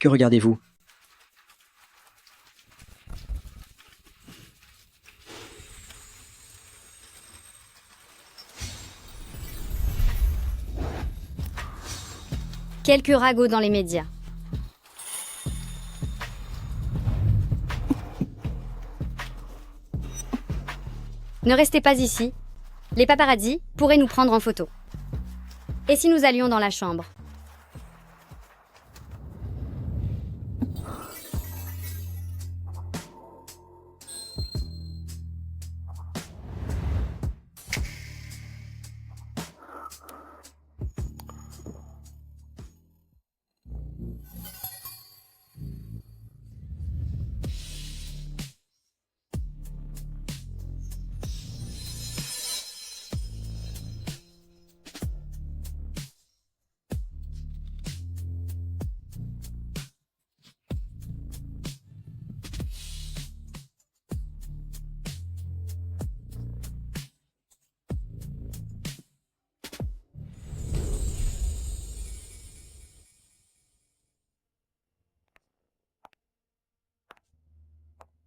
Que regardez-vous? Quelques ragots dans les médias. Ne restez pas ici. Les paparazzis pourraient nous prendre en photo. Et si nous allions dans la chambre?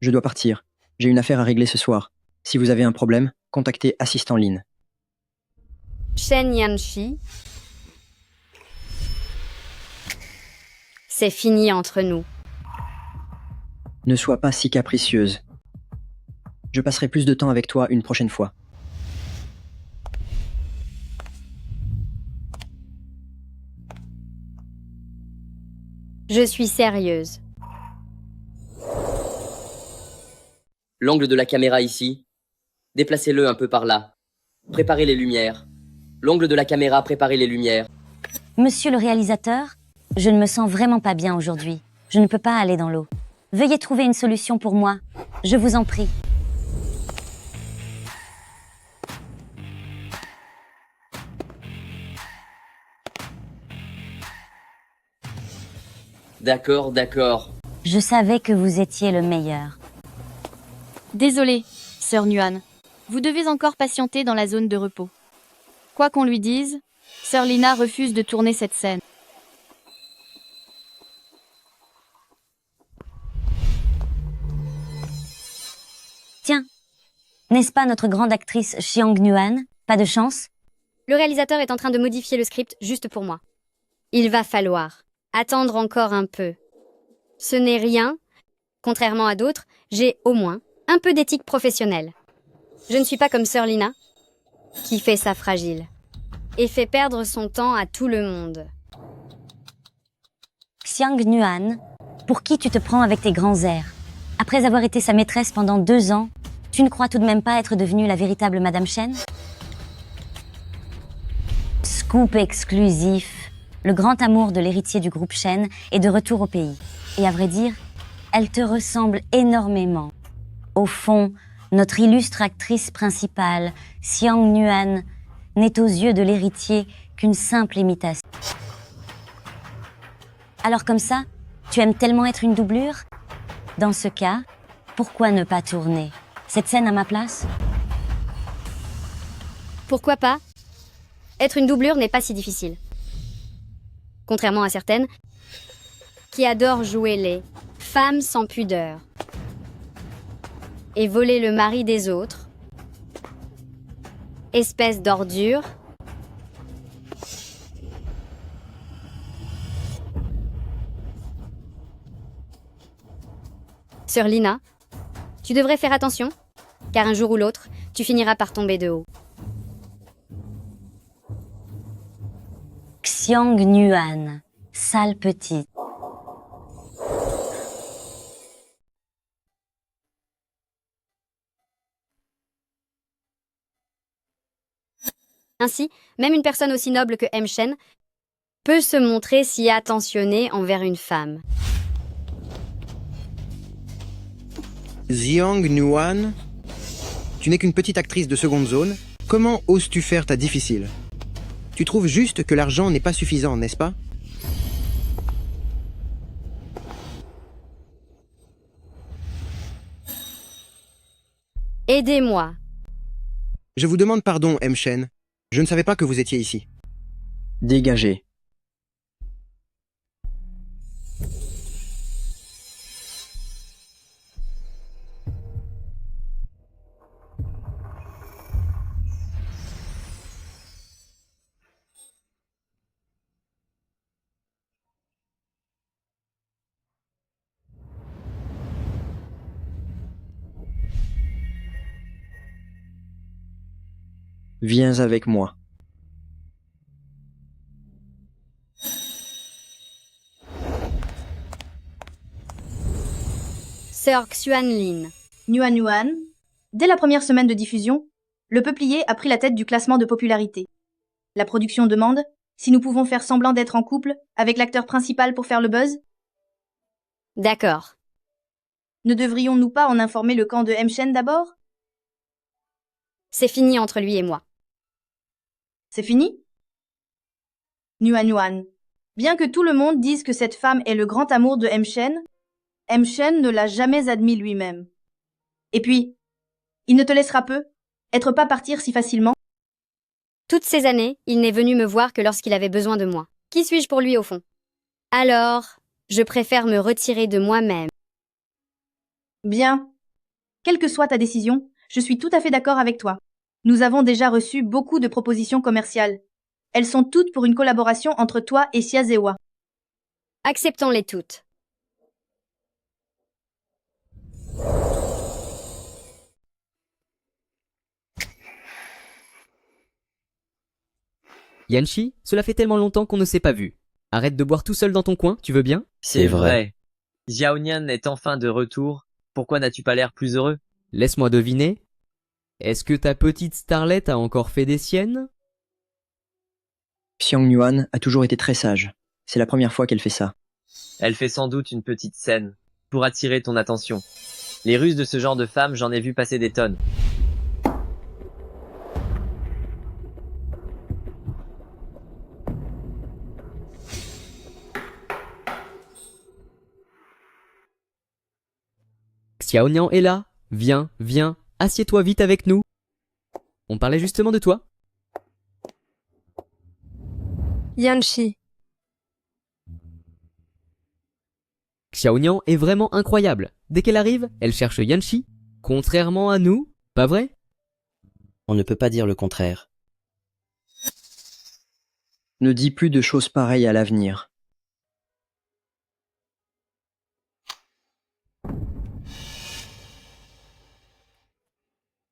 Je dois partir. J'ai une affaire à régler ce soir. Si vous avez un problème, contactez Assistant Lin. Shen Yanshi. C'est fini entre nous. Ne sois pas si capricieuse. Je passerai plus de temps avec toi une prochaine fois. Je suis sérieuse. L'angle de la caméra ici. Déplacez-le un peu par là. Préparez les lumières. L'angle de la caméra, préparez les lumières. Monsieur le réalisateur, je ne me sens vraiment pas bien aujourd'hui. Je ne peux pas aller dans l'eau. Veuillez trouver une solution pour moi. Je vous en prie. D'accord, d'accord. Je savais que vous étiez le meilleur. Désolée, sœur Nuan. Vous devez encore patienter dans la zone de repos. Quoi qu'on lui dise, sœur Lina refuse de tourner cette scène. Tiens, n'est-ce pas notre grande actrice Xiang Nuan? Pas de chance? Le réalisateur est en train de modifier le script juste pour moi. Il va falloir attendre encore un peu. Ce n'est rien. Contrairement à d'autres, j'ai au moins un peu d'éthique professionnelle. Je ne suis pas comme sœur Lina, qui fait ça fragile et fait perdre son temps à tout le monde. Xiang Nuan, pour qui tu te prends avec tes grands airs? Après avoir été sa maîtresse pendant 2 ans, tu ne crois tout de même pas être devenue la véritable Madame Shen? Scoop exclusif. Le grand amour de l'héritier du groupe Shen est de retour au pays. Et à vrai dire, elle te ressemble énormément. Au fond, notre illustre actrice principale, Xiang Nuan, n'est aux yeux de l'héritier qu'une simple imitation. Alors comme ça, tu aimes tellement être une doublure? Dans ce cas, pourquoi ne pas tourner cette scène à ma place? Pourquoi pas? Être une doublure n'est pas si difficile. Contrairement à certaines qui adorent jouer les femmes sans pudeur et voler le mari des autres. Espèce d'ordure. Sœur Lina, tu devrais faire attention, car un jour ou l'autre, tu finiras par tomber de haut. Xiang Nuan, sale petite. Ainsi, même une personne aussi noble que M. Shen peut se montrer si attentionnée envers une femme. Xiang Nuan, tu n'es qu'une petite actrice de seconde zone. Comment oses-tu faire ta difficile? Tu trouves juste que l'argent n'est pas suffisant, n'est-ce pas? Aidez-moi. Je vous demande pardon, M. Shen. Je ne savais pas que vous étiez ici. Dégagez. Viens avec moi. Sœur Xuanlin. Nuan Yuan, dès la première semaine de diffusion, le peuplier a pris la tête du classement de popularité. La production demande si nous pouvons faire semblant d'être en couple avec l'acteur principal pour faire le buzz. D'accord. Ne devrions-nous pas en informer le camp de Hemshen d'abord? C'est fini entre lui et moi. C'est fini? Nuan Yuan, bien que tout le monde dise que cette femme est le grand amour de Hemshen, Hemshen ne l'a jamais admis lui-même. Et puis, il ne te laissera peu être pas partir si facilement. Toutes ces années, il n'est venu me voir que lorsqu'il avait besoin de moi. Qui suis-je pour lui au fond? Alors, je préfère me retirer de moi-même. Bien. Quelle que soit ta décision, je suis tout à fait d'accord avec toi. Nous avons déjà reçu beaucoup de propositions commerciales. Elles sont toutes pour une collaboration entre toi et Siazewa. Acceptons-les toutes. Yanchi, cela fait tellement longtemps qu'on ne s'est pas vu. Arrête de boire tout seul dans ton coin, tu veux bien? C'est vrai. Xiaonian est enfin de retour. Pourquoi n'as-tu pas l'air plus heureux? Laisse-moi deviner. Est-ce que ta petite starlette a encore fait des siennes? Xiang Yuan a toujours été très sage. C'est la première fois qu'elle fait ça. Elle fait sans doute une petite scène pour attirer ton attention. Les ruses de ce genre de femme, j'en ai vu passer des tonnes. Xiaonian est là. Viens, viens, assieds-toi vite avec nous. On parlait justement de toi. Yanchi. Xiaonian est vraiment incroyable. Dès qu'elle arrive, elle cherche Yanchi. Contrairement à nous, pas vrai? On ne peut pas dire le contraire. Ne dis plus de choses pareilles à l'avenir.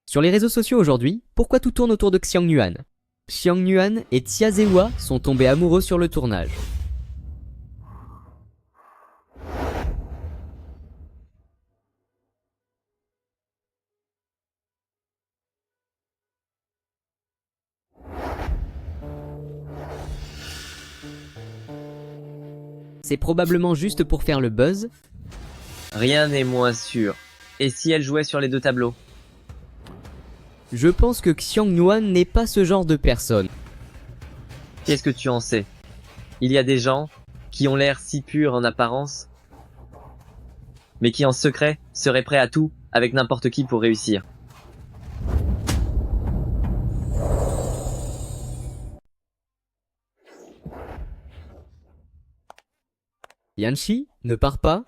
Sur les réseaux sociaux aujourd'hui, pourquoi tout tourne autour de Xiang Yuan? Xiang Yuan et Tiazewa sont tombés amoureux sur le tournage. C'est probablement juste pour faire le buzz. Rien n'est moins sûr. Et si elle jouait sur les deux tableaux? Je pense que Xiang Yuan n'est pas ce genre de personne. Qu'est-ce que tu en sais? Il y a des gens qui ont l'air si purs en apparence, mais qui en secret seraient prêts à tout avec n'importe qui pour réussir. Yanchi, ne pars pas.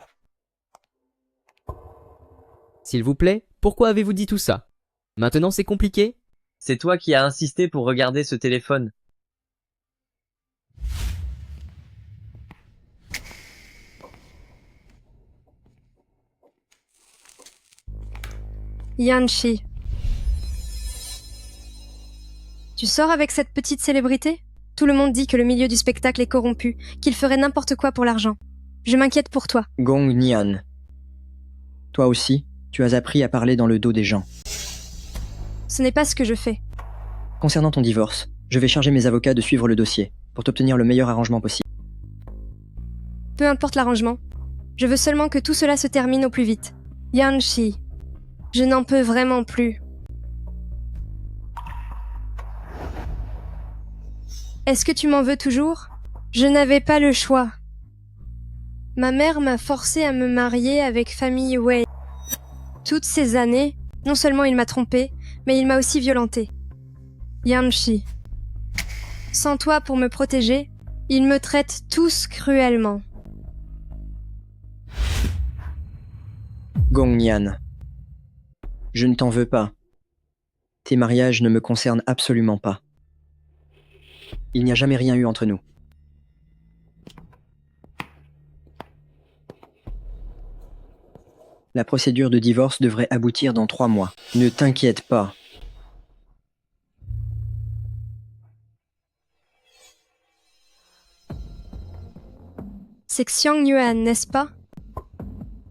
S'il vous plaît, pourquoi avez-vous dit tout ça? Maintenant c'est compliqué? C'est toi qui as insisté pour regarder ce téléphone. Yanchi. Tu sors avec cette petite célébrité? Tout le monde dit que le milieu du spectacle est corrompu, qu'il ferait n'importe quoi pour l'argent. Je m'inquiète pour toi. Gong Nian. Toi aussi, tu as appris à parler dans le dos des gens. Ce n'est pas ce que je fais. Concernant ton divorce, je vais charger mes avocats de suivre le dossier, pour t'obtenir le meilleur arrangement possible. Peu importe l'arrangement. Je veux seulement que tout cela se termine au plus vite. Yanchi. Je n'en peux vraiment plus. Est-ce que tu m'en veux toujours? Je n'avais pas le choix. Ma mère m'a forcé à me marier avec famille Wei. Toutes ces années, non seulement il m'a trompée, mais il m'a aussi violentée. Yanchi. Sans toi pour me protéger, ils me traitent tous cruellement. Gong Nian. Je ne t'en veux pas. Tes mariages ne me concernent absolument pas. Il n'y a jamais rien eu entre nous. La procédure de divorce devrait aboutir dans 3 mois. Ne t'inquiète pas. c'est Xiang Yuan, n'est-ce pas?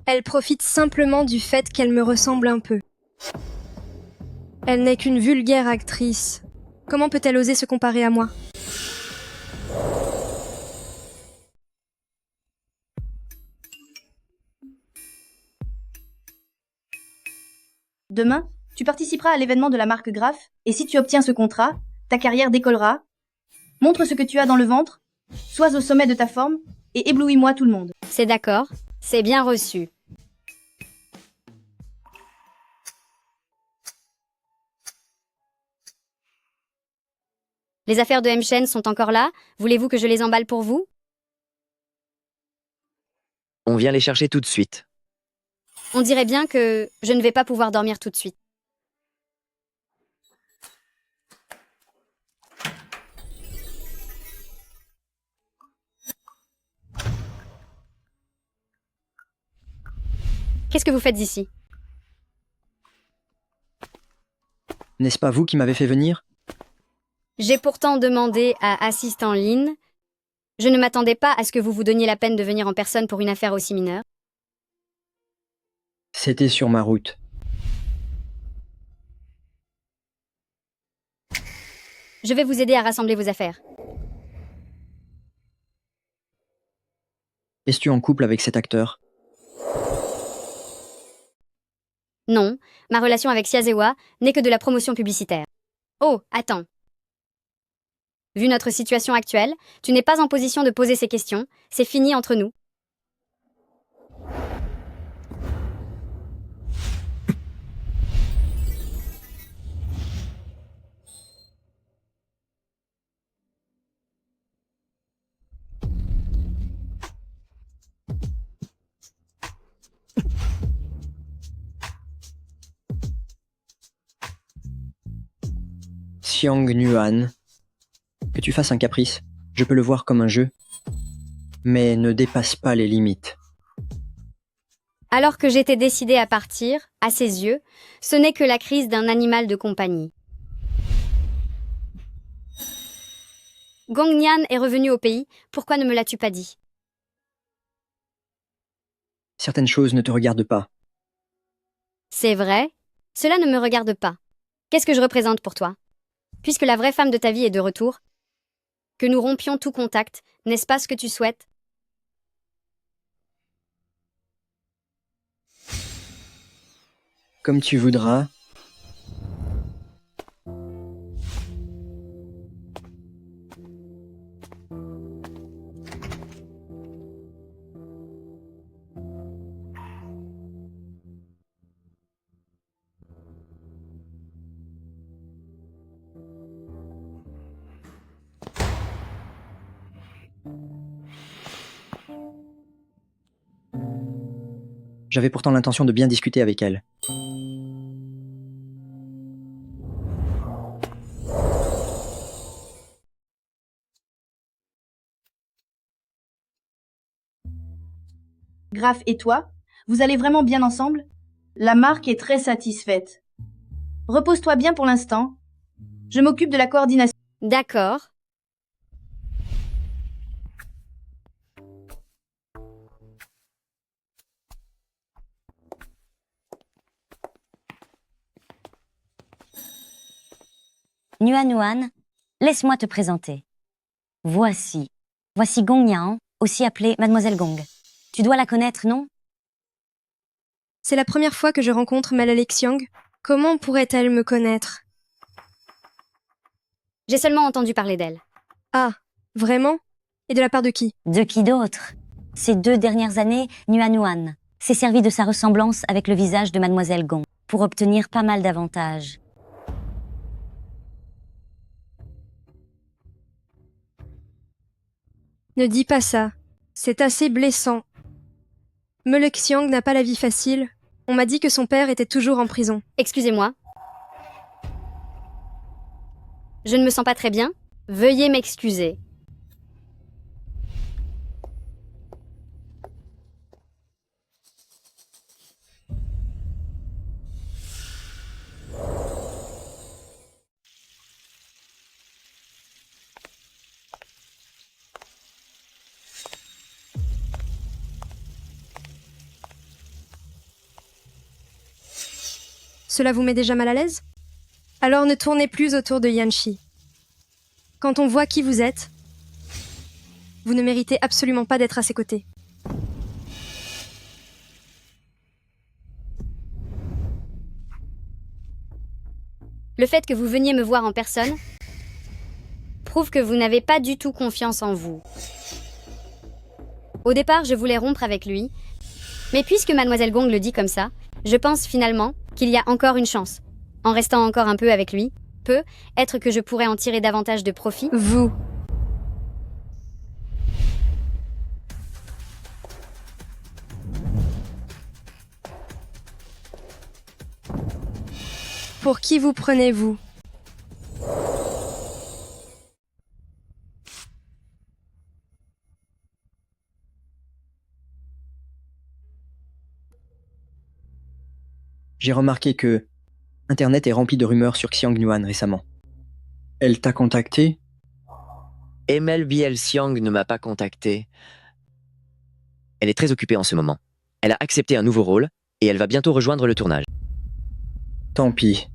Elle profite simplement du fait qu'elle me ressemble un peu. Elle n'est qu'une vulgaire actrice. Comment peut-elle oser se comparer à moi? Demain, tu participeras à l'événement de la marque Graph, et si tu obtiens ce contrat, ta carrière décollera. Montre ce que tu as dans le ventre, sois au sommet de ta forme, et éblouis-moi tout le monde. C'est d'accord, c'est bien reçu. Les affaires de M-Shen sont encore là? Voulez-vous que je les emballe pour vous? On vient les chercher tout de suite. On dirait bien que je ne vais pas pouvoir dormir tout de suite. Qu'est-ce que vous faites ici? N'est-ce pas vous qui m'avez fait venir? J'ai pourtant demandé à Assistant Lin. Je ne m'attendais pas à ce que vous vous donniez la peine de venir en personne pour une affaire aussi mineure. C'était sur ma route. Je vais vous aider à rassembler vos affaires. Es-tu en couple avec cet acteur? Non, ma relation avec Xiazewa n'est que de la promotion publicitaire. Oh, attends. Vu notre situation actuelle, tu n'es pas en position de poser ces questions, c'est fini entre nous. Xiang Yuan. Que tu fasses un caprice, je peux le voir comme un jeu. Mais ne dépasse pas les limites. Alors que j'étais décidée à partir, à ses yeux, ce n'est que la crise d'un animal de compagnie. Gong Nian est revenu au pays, pourquoi ne me l'as-tu pas dit? Certaines choses ne te regardent pas. C'est vrai, cela ne me regarde pas. Qu'est-ce que je représente pour toi? Puisque la vraie femme de ta vie est de retour, que nous rompions tout contact, n'est-ce pas ce que tu souhaites? Comme tu voudras. J'avais pourtant l'intention de bien discuter avec elle. Graph et toi, vous allez vraiment bien ensemble? La marque est très satisfaite. Repose-toi bien pour l'instant. Je m'occupe de la coordination. D'accord. Nuan, laisse-moi te présenter. Voici Gong Nian, aussi appelée Mademoiselle Gong. Tu dois la connaître, non? C'est la première fois que je rencontre Malala Xiang. Comment pourrait-elle me connaître? J'ai seulement entendu parler d'elle. Ah, vraiment? Et de la part de qui? De qui d'autre? Ces 2 dernières années, Nuan s'est servi de sa ressemblance avec le visage de Mademoiselle Gong pour obtenir pas mal d'avantages. Ne dis pas ça. C'est assez blessant. Malala Xiang n'a pas la vie facile. On m'a dit que son père était toujours en prison. Excusez-moi. Je ne me sens pas très bien. Veuillez m'excuser. Cela vous met déjà mal à l'aise? Alors ne tournez plus autour de Yanchi. Quand on voit qui vous êtes, vous ne méritez absolument pas d'être à ses côtés. Le fait que vous veniez me voir en personne prouve que vous n'avez pas du tout confiance en vous. Au départ, je voulais rompre avec lui, mais puisque Mademoiselle Gong le dit comme ça, je pense finalement qu'il y a encore une chance. En restant encore un peu avec lui, peut-être que je pourrais en tirer davantage de profit. Vous. Pour qui vous prenez-vous? J'ai remarqué que Internet est rempli de rumeurs sur Xiang Nuan récemment. Elle t'a contacté? Emel Biel Xiang ne m'a pas contacté. Elle est très occupée en ce moment. Elle a accepté un nouveau rôle et elle va bientôt rejoindre le tournage. Tant pis.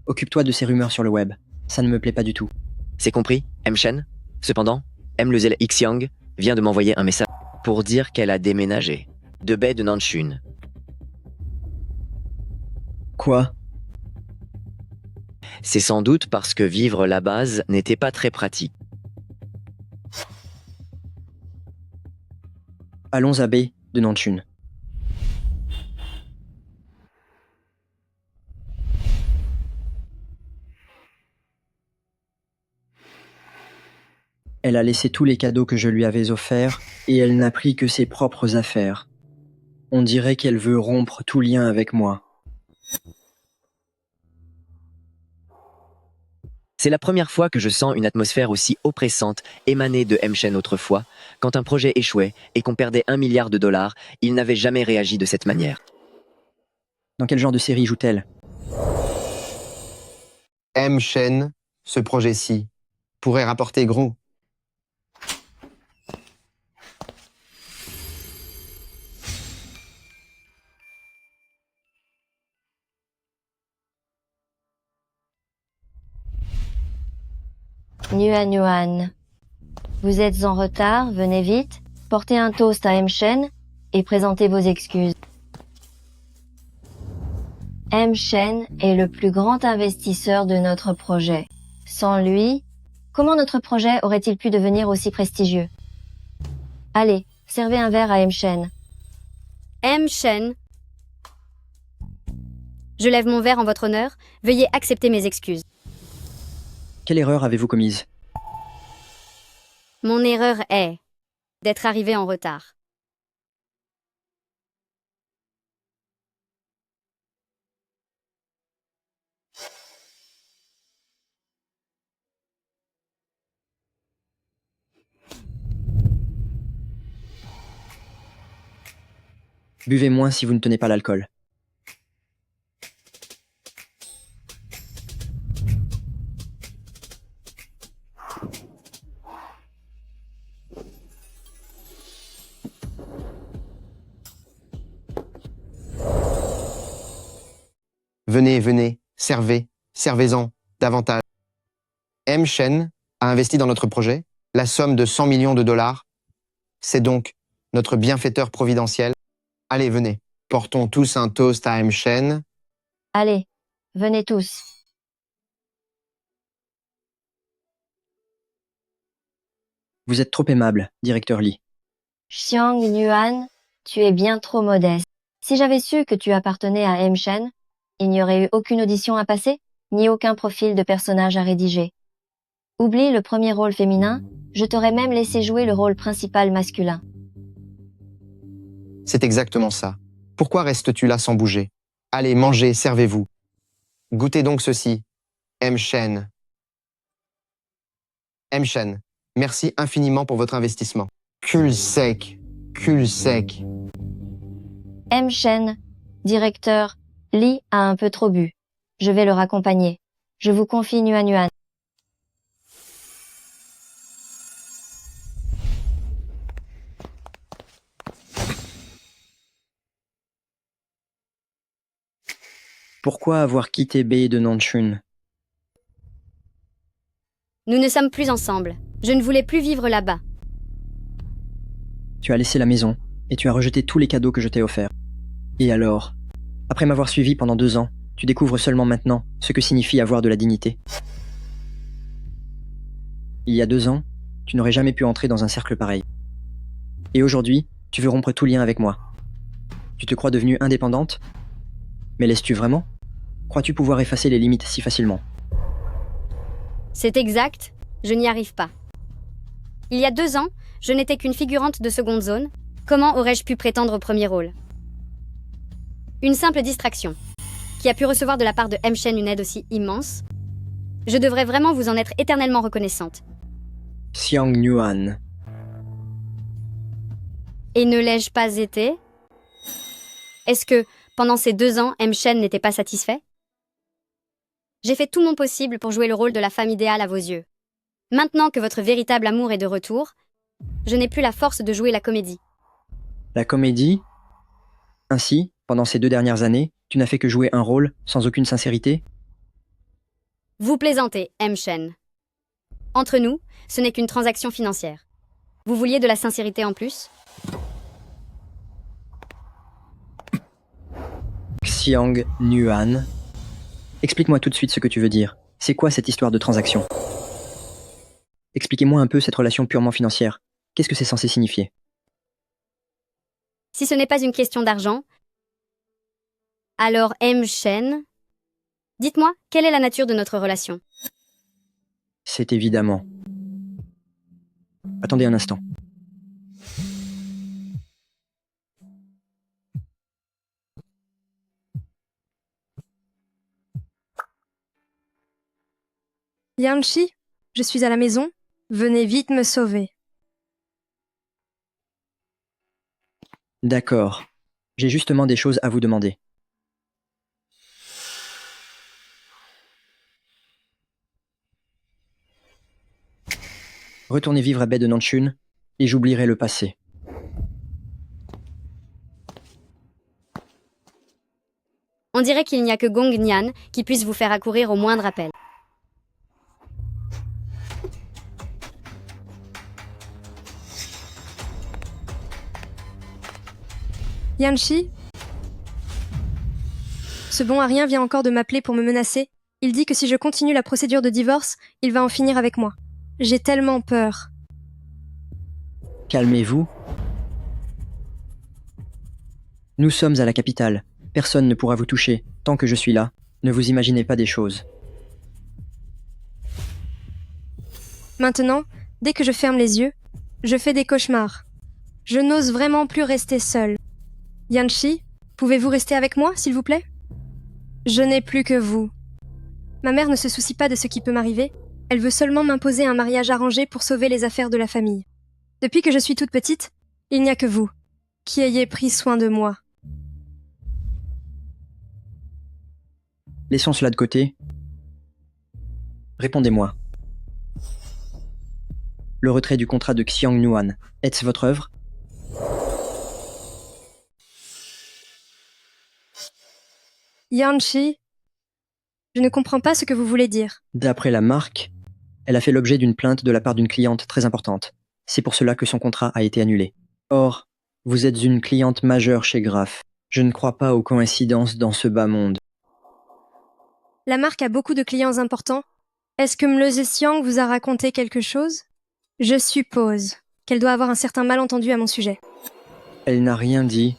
Occupe-toi de ces rumeurs sur le web. Ça ne me plaît pas du tout. C'est compris, M. Shen? Cependant, M. Lezel Xiang vient de m'envoyer un message pour dire qu'elle a déménagé de baie de Nanchun. Quoi? C'est sans doute parce que vivre là-bas n'était pas très pratique. Allons à baie de Nanchun. Elle a laissé tous les cadeaux que je lui avais offerts et elle n'a pris que ses propres affaires. On dirait qu'elle veut rompre tout lien avec moi. C'est la première fois que je sens une atmosphère aussi oppressante émaner de M. Shen autrefois. Quand un projet échouait et qu'on perdait $1 milliard, il n'avait jamais réagi de cette manière. Dans quel genre de série joue-t-elle? M. Shen, ce projet-ci, pourrait rapporter gros. Nuan. Vous êtes en retard, venez vite, portez un toast à M. Shen et présentez vos excuses. M. Shen est le plus grand investisseur de notre projet. Sans lui, comment notre projet aurait-il pu devenir aussi prestigieux? Allez, servez un verre à M. Shen. M. Shen. Je lève mon verre en votre honneur. Veuillez accepter mes excuses. Quelle erreur avez-vous commise? Mon erreur est d'être arrivé en retard. Buvez moins si vous ne tenez pas l'alcool. Venez, servez-en, davantage. M. Shen a investi dans notre projet la somme de $100 millions. C'est donc notre bienfaiteur providentiel. Allez, venez, portons tous un toast à M. Shen. Allez, venez tous. Vous êtes trop aimable, directeur Lee. Xiang Nuan, tu es bien trop modeste. Si j'avais su que tu appartenais à M. Shen, il n'y aurait eu aucune audition à passer, ni aucun profil de personnage à rédiger. Oublie le premier rôle féminin, je t'aurais même laissé jouer le rôle principal masculin. C'est exactement ça. Pourquoi restes-tu là sans bouger? Allez, mangez, servez-vous. Goûtez donc ceci. M. Shen. M. Shen, merci infiniment pour votre investissement. Cul sec. M. Shen, directeur, Lee a un peu trop bu. Je vais le raccompagner. Je vous confie Nuan. Pourquoi avoir quitté Baie de Nanchun? Nous ne sommes plus ensemble. Je ne voulais plus vivre là-bas. Tu as laissé la maison, et tu as rejeté tous les cadeaux que je t'ai offerts. Et alors, après m'avoir suivi pendant 2 ans, tu découvres seulement maintenant ce que signifie avoir de la dignité. Il y a 2 ans, tu n'aurais jamais pu entrer dans un cercle pareil. Et aujourd'hui, tu veux rompre tout lien avec moi. Tu te crois devenue indépendante? Mais laisses-tu vraiment? Crois-tu pouvoir effacer les limites si facilement? C'est exact, je n'y arrive pas. Il y a 2 ans, je n'étais qu'une figurante de seconde zone. Comment aurais-je pu prétendre au premier rôle? Une simple distraction. Qui a pu recevoir de la part de M. Shen une aide aussi immense? Je devrais vraiment vous en être éternellement reconnaissante. Xiang Nuan. Et ne l'ai-je pas été? Est-ce que, pendant ces 2 ans, M. Shen n'était pas satisfait? J'ai fait tout mon possible pour jouer le rôle de la femme idéale à vos yeux. Maintenant que votre véritable amour est de retour, je n'ai plus la force de jouer la comédie. La comédie? Ainsi, pendant ces 2 dernières années, tu n'as fait que jouer un rôle sans aucune sincérité? Vous plaisantez, M. Shen. Entre nous, ce n'est qu'une transaction financière. Vous vouliez de la sincérité en plus? Xiang Nuan. Explique-moi tout de suite ce que tu veux dire. C'est quoi cette histoire de transaction? Expliquez-moi un peu cette relation purement financière. Qu'est-ce que c'est censé signifier? Si ce n'est pas une question d'argent, alors M. Shen, dites-moi, quelle est la nature de notre relation? C'est évidemment. Attendez un instant. Yanchi, je suis à la maison. Venez vite me sauver. D'accord. J'ai justement des choses à vous demander. Retournez vivre à Baie de Nanchun et j'oublierai le passé. On dirait qu'il n'y a que Gong Nian qui puisse vous faire accourir au moindre appel. Yanchi? Ce bon à rien vient encore de m'appeler pour me menacer. Il dit que si je continue la procédure de divorce, il va en finir avec moi. J'ai tellement peur. Calmez-vous. Nous sommes à la capitale. Personne ne pourra vous toucher. Tant que je suis là, ne vous imaginez pas des choses. Maintenant, dès que je ferme les yeux, je fais des cauchemars. Je n'ose vraiment plus rester seule. Yanchi, pouvez-vous rester avec moi, s'il vous plaît? Je n'ai plus que vous. Ma mère ne se soucie pas de ce qui peut m'arriver. Elle veut seulement m'imposer un mariage arrangé pour sauver les affaires de la famille. Depuis que je suis toute petite, il n'y a que vous qui ayez pris soin de moi. Laissons cela de côté. Répondez-moi. Le retrait du contrat de Xiang Nuan, est-ce votre œuvre? Yanchi, je ne comprends pas ce que vous voulez dire. D'après la marque, elle a fait l'objet d'une plainte de la part d'une cliente très importante. C'est pour cela que son contrat a été annulé. Or, vous êtes une cliente majeure chez Graf. Je ne crois pas aux coïncidences dans ce bas monde. La marque a beaucoup de clients importants. Est-ce que Mleze Xiang vous a raconté quelque chose? Je suppose qu'elle doit avoir un certain malentendu à mon sujet. Elle n'a rien dit.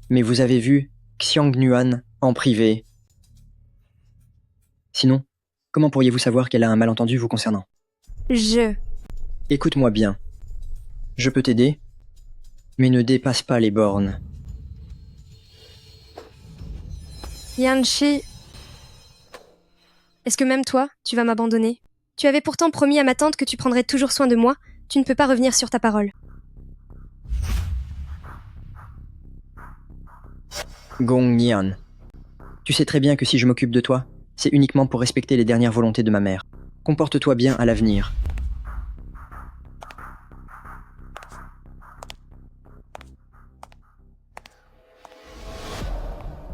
Mais vous avez vu Xiang Nuan en privé. Sinon, comment pourriez-vous savoir qu'elle a un malentendu vous concernant? Écoute-moi bien. Je peux t'aider, mais ne dépasse pas les bornes. Yanchi, est-ce que même toi, tu vas m'abandonner? Tu avais pourtant promis à ma tante que tu prendrais toujours soin de moi. Tu ne peux pas revenir sur ta parole. Gong Nian, tu sais très bien que si je m'occupe de toi, c'est uniquement pour respecter les dernières volontés de ma mère. Comporte-toi bien à l'avenir.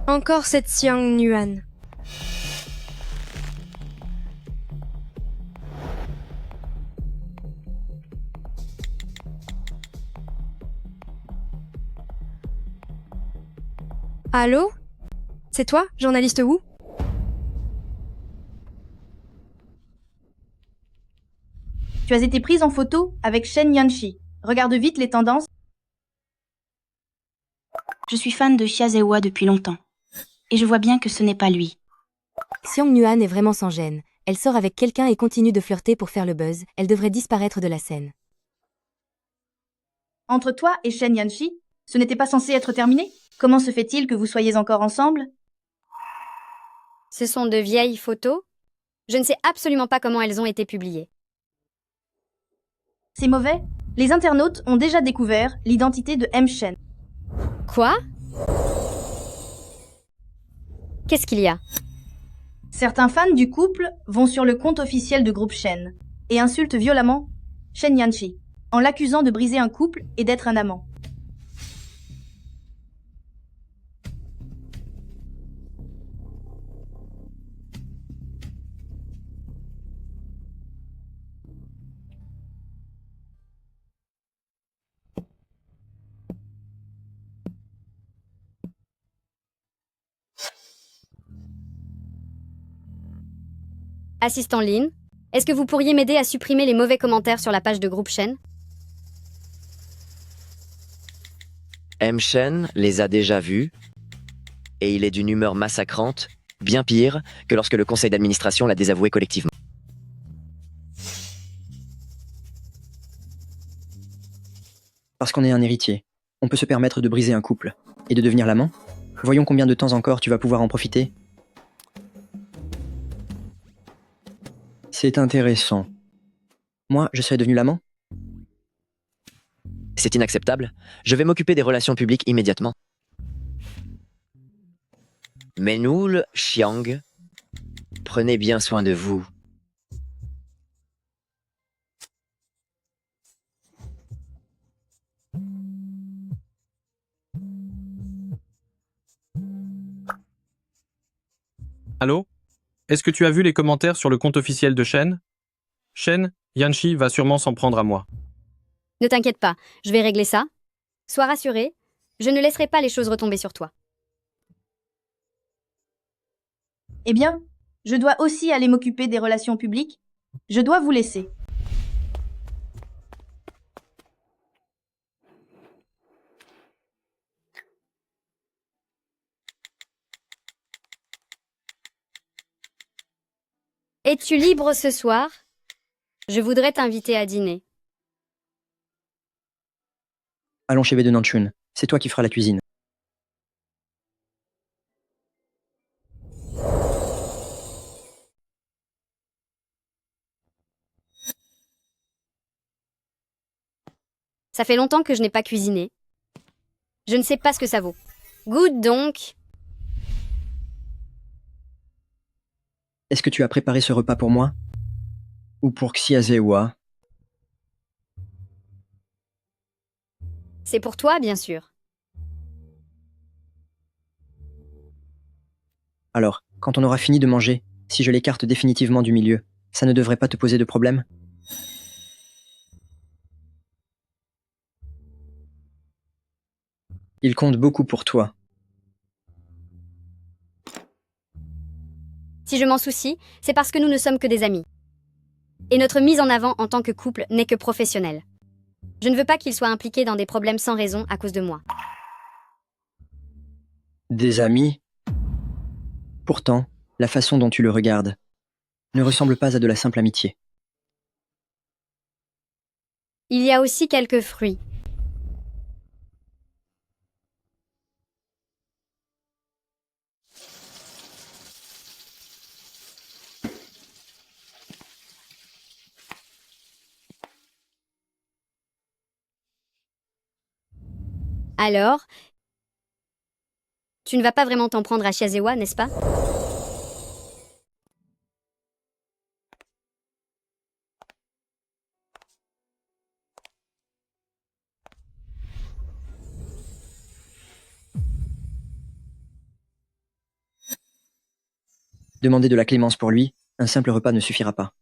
Encore cette Xiang Nuan. Allô? C'est toi, journaliste Wu? Tu as été prise en photo avec Shen Yanshi. Regarde vite les tendances. Je suis fan de Xiazewa depuis longtemps. Et je vois bien que ce n'est pas lui. Xiang Nuan est vraiment sans gêne. Elle sort avec quelqu'un et continue de flirter pour faire le buzz. Elle devrait disparaître de la scène. Entre toi et Shen Yanshi, ce n'était pas censé être terminé? Comment se fait-il que vous soyez encore ensemble? Ce sont de vieilles photos. Je ne sais absolument pas comment elles ont été publiées. C'est mauvais. Les internautes ont déjà découvert l'identité de M. Shen. Quoi? Qu'est-ce qu'il y a? Certains fans du couple vont sur le compte officiel du groupe Shen et insultent violemment Shen Yanshi en l'accusant de briser un couple et d'être un amant. Assistant Lin, est-ce que vous pourriez m'aider à supprimer les mauvais commentaires sur la page de groupe Shen? M. Shen les a déjà vus, et il est d'une humeur massacrante, bien pire que lorsque le conseil d'administration l'a désavoué collectivement. Parce qu'on est un héritier, on peut se permettre de briser un couple et de devenir l'amant. Voyons combien de temps encore tu vas pouvoir en profiter. C'est intéressant. Moi, je serais devenu l'amant? C'est inacceptable. Je vais m'occuper des relations publiques immédiatement. Menoul, Xiang, prenez bien soin de vous. Allô? Est-ce que tu as vu les commentaires sur le compte officiel de Shen? Shen, Yanshi va sûrement s'en prendre à moi. Ne t'inquiète pas, je vais régler ça. Sois rassuré, je ne laisserai pas les choses retomber sur toi. Eh bien, je dois aussi aller m'occuper des relations publiques. Je dois vous laisser. Es-tu libre ce soir? Je voudrais t'inviter à dîner. Allons chez V de Nanchun, c'est toi qui feras la cuisine. Ça fait longtemps que je n'ai pas cuisiné. Je ne sais pas ce que ça vaut. Goûte donc. Est-ce que tu as préparé ce repas pour moi? Ou pour Xiazewa? C'est pour toi, bien sûr. Alors, quand on aura fini de manger, si je l'écarte définitivement du milieu, ça ne devrait pas te poser de problème? Il compte beaucoup pour toi. Si je m'en soucie, c'est parce que nous ne sommes que des amis. Et notre mise en avant en tant que couple n'est que professionnelle. Je ne veux pas qu'il soit impliqué dans des problèmes sans raison à cause de moi. Des amis? Pourtant, la façon dont tu le regardes ne ressemble pas à de la simple amitié. Il y a aussi quelques fruits. Alors, tu ne vas pas vraiment t'en prendre à Xiazewa, n'est-ce pas? Demander de la clémence pour lui, un simple repas ne suffira pas.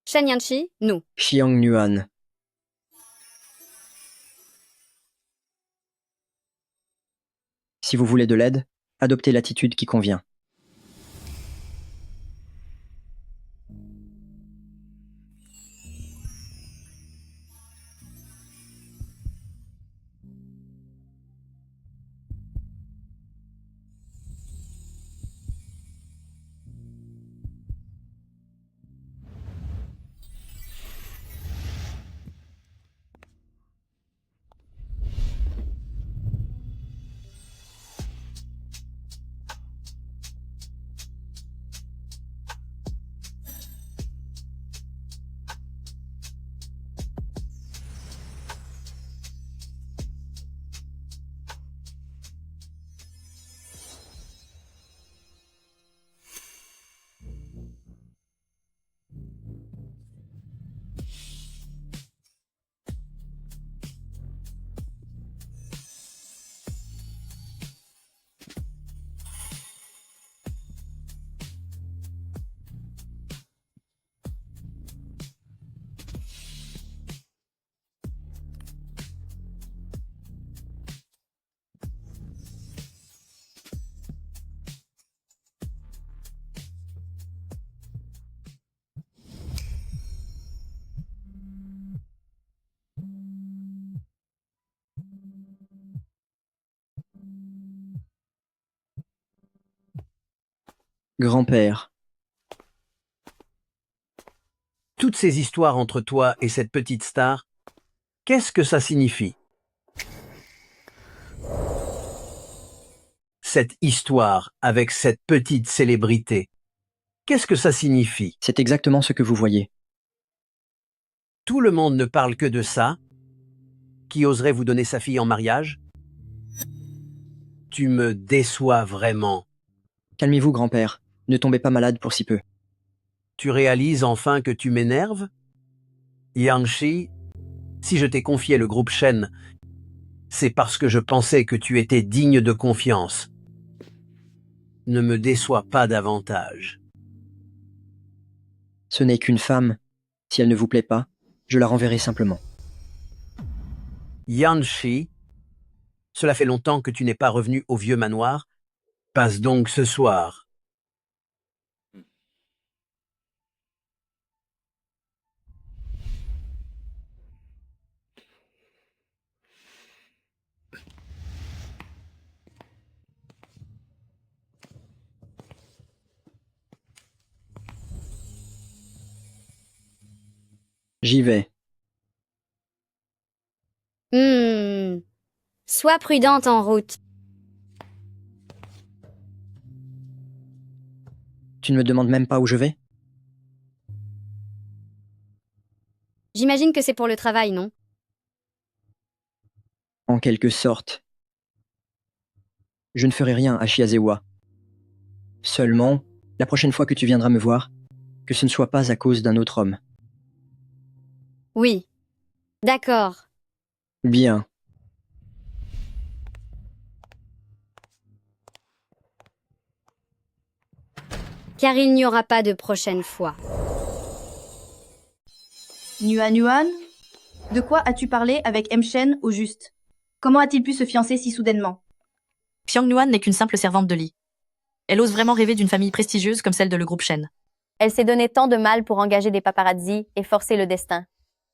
Shen Yanqi, nous. Xiang Nuan. Si vous voulez de l'aide, adoptez l'attitude qui convient. Grand-père. Toutes ces histoires entre toi et cette petite star, qu'est-ce que ça signifie? Cette histoire avec cette petite célébrité, qu'est-ce que ça signifie? C'est exactement ce que vous voyez. Tout le monde ne parle que de ça. Qui oserait vous donner sa fille en mariage? Tu me déçois vraiment. Calmez-vous, grand-père. Ne tombez pas malade pour si peu. Tu réalises enfin que tu m'énerves? Yanqi, si je t'ai confié le groupe Shen, c'est parce que je pensais que tu étais digne de confiance. Ne me déçois pas davantage. Ce n'est qu'une femme. Si elle ne vous plaît pas, je la renverrai simplement. Yanqi, cela fait longtemps que tu n'es pas revenu au vieux manoir. Passe donc ce soir. J'y vais. Sois prudente en route. Tu ne me demandes même pas où je vais? J'imagine que c'est pour le travail, non? En quelque sorte. Je ne ferai rien à Chiazewa. Seulement, la prochaine fois que tu viendras me voir, que ce ne soit pas à cause d'un autre homme. Oui. D'accord. Bien. Car il n'y aura pas de prochaine fois. Nuan, de quoi as-tu parlé avec M. Shen au juste? Comment a-t-il pu se fiancer si soudainement? Xiang Nuan n'est qu'une simple servante de lit. Elle ose vraiment rêver d'une famille prestigieuse comme celle de le groupe Shen. Elle s'est donné tant de mal pour engager des paparazzis et forcer le destin.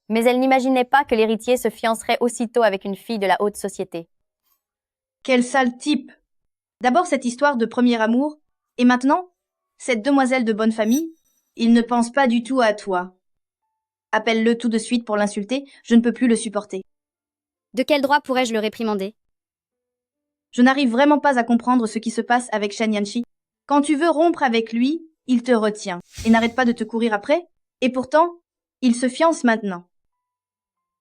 Mais elle n'imaginait pas que l'héritier se fiancerait aussitôt avec une fille de la haute société. Quel sale type! D'abord cette histoire de premier amour, et maintenant, cette demoiselle de bonne famille, il ne pense pas du tout à toi. Appelle-le tout de suite pour l'insulter, je ne peux plus le supporter. De quel droit pourrais-je le réprimander? Je n'arrive vraiment pas à comprendre ce qui se passe avec Shen Yanqi. Quand tu veux rompre avec lui, il te retient, et n'arrête pas de te courir après, et pourtant, il se fiance maintenant.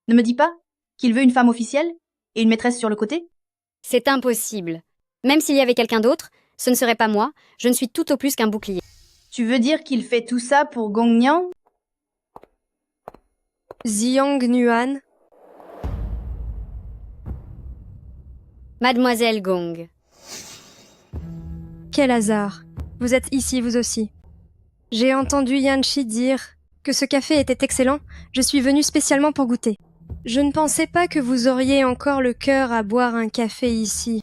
Ne me dis pas qu'il veut une femme officielle et une maîtresse sur le côté? C'est impossible. Même s'il y avait quelqu'un d'autre, ce ne serait pas moi, je ne suis tout au plus qu'un bouclier. Tu veux dire qu'il fait tout ça pour Gongniang? Xiang Nuan. Mademoiselle Gong. Quel hasard. Vous êtes ici, vous aussi. J'ai entendu Yanchi dire que ce café était excellent. Je suis venue spécialement pour goûter. Je ne pensais pas que vous auriez encore le cœur à boire un café ici.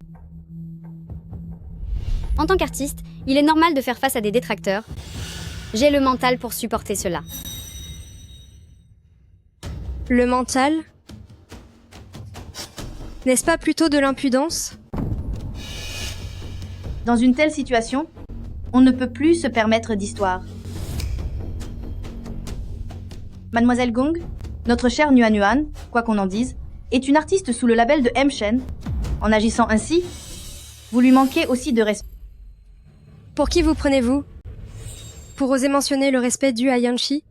En tant qu'artiste, il est normal de faire face à des détracteurs. J'ai le mental pour supporter cela. Le mental? N'est-ce pas plutôt de l'impudence? Dans une telle situation, on ne peut plus se permettre d'histoire. Mademoiselle Gong, notre chère Nuan Nuan, quoi qu'on en dise, est une artiste sous le label de M. Shen. En agissant ainsi, vous lui manquez aussi de respect. Pour qui vous prenez-vous? Pour oser mentionner le respect dû à Yanchi?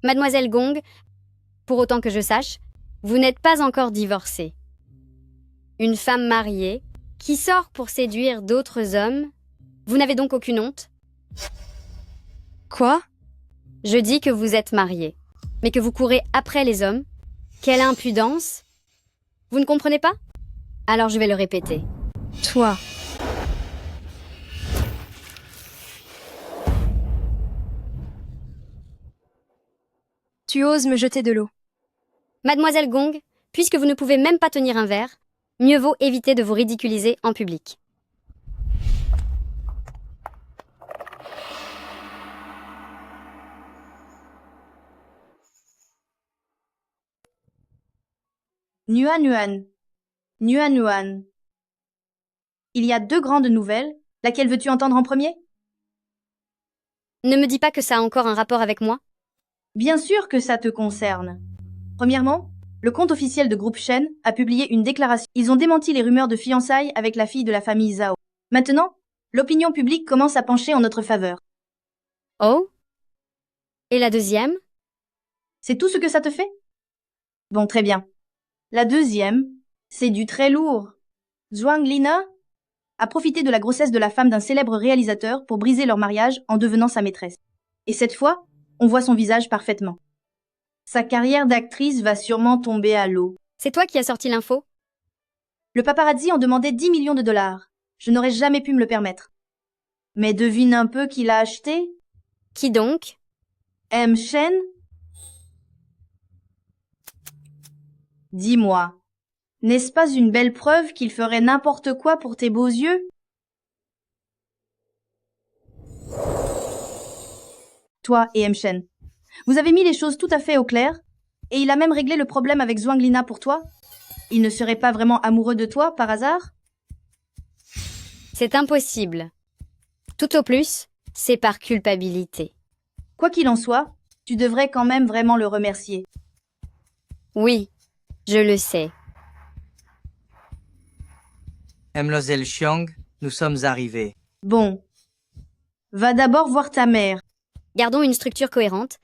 Mademoiselle Gong, pour autant que je sache, vous n'êtes pas encore divorcée. Une femme mariée, qui sort pour séduire d'autres hommes, vous n'avez donc aucune honte? Quoi? Je dis que vous êtes mariée, mais que vous courez après les hommes. Quelle impudence! Vous ne comprenez pas? Alors je vais le répéter. Toi. Tu oses me jeter de l'eau. Mademoiselle Gong, puisque vous ne pouvez même pas tenir un verre, mieux vaut éviter de vous ridiculiser en public. Nuan Nuan. Nuan Nuan. Il y a 2 grandes nouvelles. Laquelle veux-tu entendre en premier? Ne me dis pas que ça a encore un rapport avec moi. Bien sûr que ça te concerne. Premièrement, le compte officiel de Groupe Shen a publié une déclaration. Ils ont démenti les rumeurs de fiançailles avec la fille de la famille Zhao. Maintenant, l'opinion publique commence à pencher en notre faveur. Oh? Et la deuxième? C'est tout ce que ça te fait? Bon, très bien. La deuxième, c'est du très lourd. Zhuang Lina a profité de la grossesse de la femme d'un célèbre réalisateur pour briser leur mariage en devenant sa maîtresse. Et cette fois, on voit son visage parfaitement. Sa carrière d'actrice va sûrement tomber à l'eau. C'est toi qui as sorti l'info? Le paparazzi en demandait 10 millions de dollars. Je n'aurais jamais pu me le permettre. Mais devine un peu qui l'a acheté? Qui donc? M. Shen? Dis-moi, n'est-ce pas une belle preuve qu'il ferait n'importe quoi pour tes beaux yeux? Toi et M. Shen, vous avez mis les choses tout à fait au clair, et il a même réglé le problème avec Zhuang Lina pour toi? Il ne serait pas vraiment amoureux de toi, par hasard? C'est impossible. Tout au plus, c'est par culpabilité. Quoi qu'il en soit, tu devrais quand même vraiment le remercier. Oui, je le sais. Mademoiselle Xiang, nous sommes arrivés. Bon. Va d'abord voir ta mère. Gardons une structure cohérente.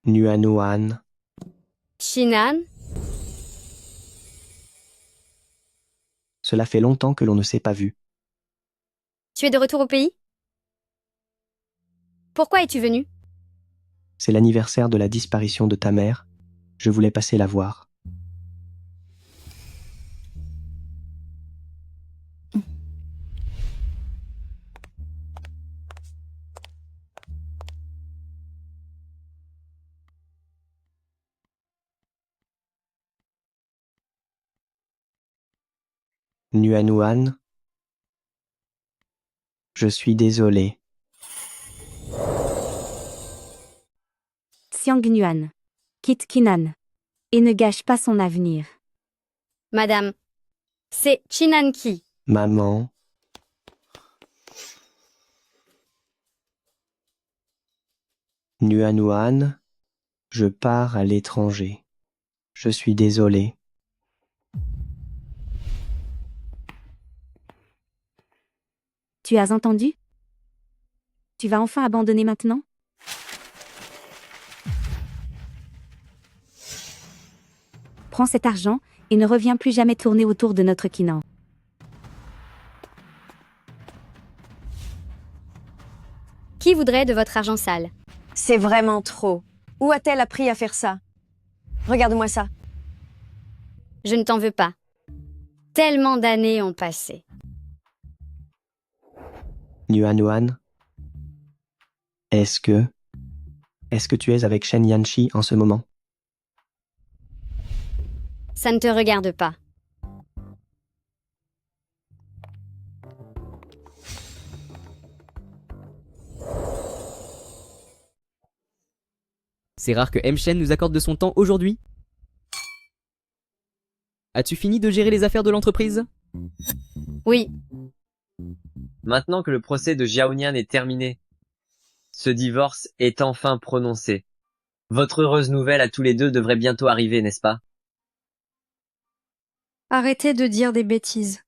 Nuan Nuan. Chinan, Cela fait longtemps que l'on ne s'est pas vu. tu es de retour au pays? Pourquoi es-tu venu? C'est l'anniversaire de la disparition de ta mère. Je voulais passer la voir. Nuan Nuan. Je suis désolé. Xiang Nuan. Quitte Kinan. Et ne gâche pas son avenir. Madame, c'est Chinan qui? Maman. Nuan Nuan. Je pars à l'étranger. Je suis désolé. Tu as entendu? Tu vas enfin abandonner maintenant? Prends cet argent et ne reviens plus jamais tourner autour de notre Kinan. Qui voudrait de votre argent sale? C'est vraiment trop. Où a-t-elle appris à faire ça? Regarde-moi ça. Je ne t'en veux pas. Tellement d'années ont passé. Nuan, est-ce que tu es avec Shen Yanshi en ce moment? Ça ne te regarde pas. C'est rare que M. Shen nous accorde de son temps aujourd'hui. As-tu fini de gérer les affaires de l'entreprise? Oui. Maintenant que le procès de Xiaonian est terminé, ce divorce est enfin prononcé. Votre heureuse nouvelle à tous les deux devrait bientôt arriver, n'est-ce pas? Arrêtez de dire des bêtises.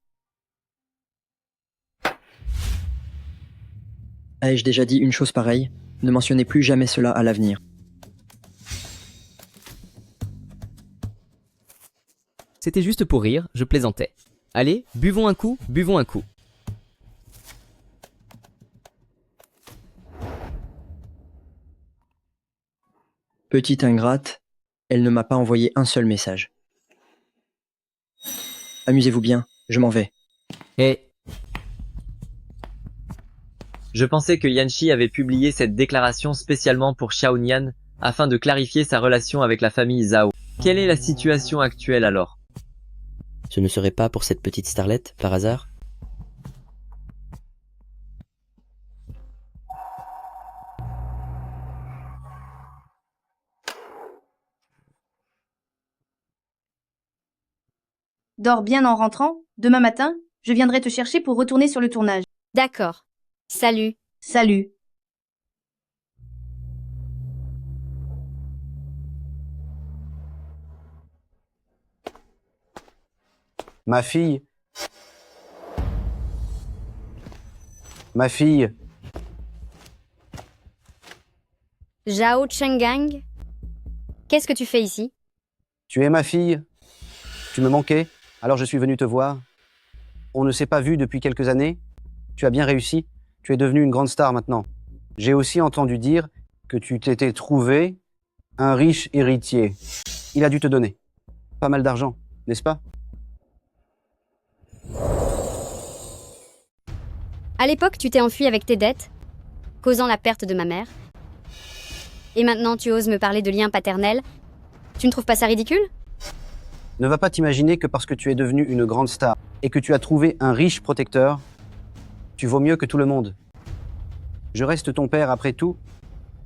Ai-je déjà dit une chose pareille? Ne mentionnez plus jamais cela à l'avenir. C'était juste pour rire, je plaisantais. Allez, buvons un coup, buvons un coup. Petite ingrate, elle ne m'a pas envoyé un seul message. Amusez-vous bien, je m'en vais. Et je pensais que Yanshi avait publié cette déclaration spécialement pour Xiaonian afin de clarifier sa relation avec la famille Zhao. Quelle est la situation actuelle alors? Ce ne serait pas pour cette petite starlette, par hasard? Dors bien en rentrant. Demain matin, je viendrai te chercher pour retourner sur le tournage. D'accord. Salut. Salut. Ma fille. Ma fille. Zhao Chenggang? Qu'est-ce que tu fais ici? Tu es ma fille. Tu me manquais, alors je suis venu te voir. On ne s'est pas vu depuis quelques années. Tu as bien réussi. Tu es devenue une grande star maintenant. J'ai aussi entendu dire que tu t'étais trouvé un riche héritier. Il a dû te donner pas mal d'argent, n'est-ce pas? À l'époque, tu t'es enfui avec tes dettes, causant la perte de ma mère. Et maintenant, tu oses me parler de lien paternel. Tu ne trouves pas ça ridicule? Ne va pas t'imaginer que parce que tu es devenue une grande star et que tu as trouvé un riche protecteur, tu vaux mieux que tout le monde. Je reste ton père après tout,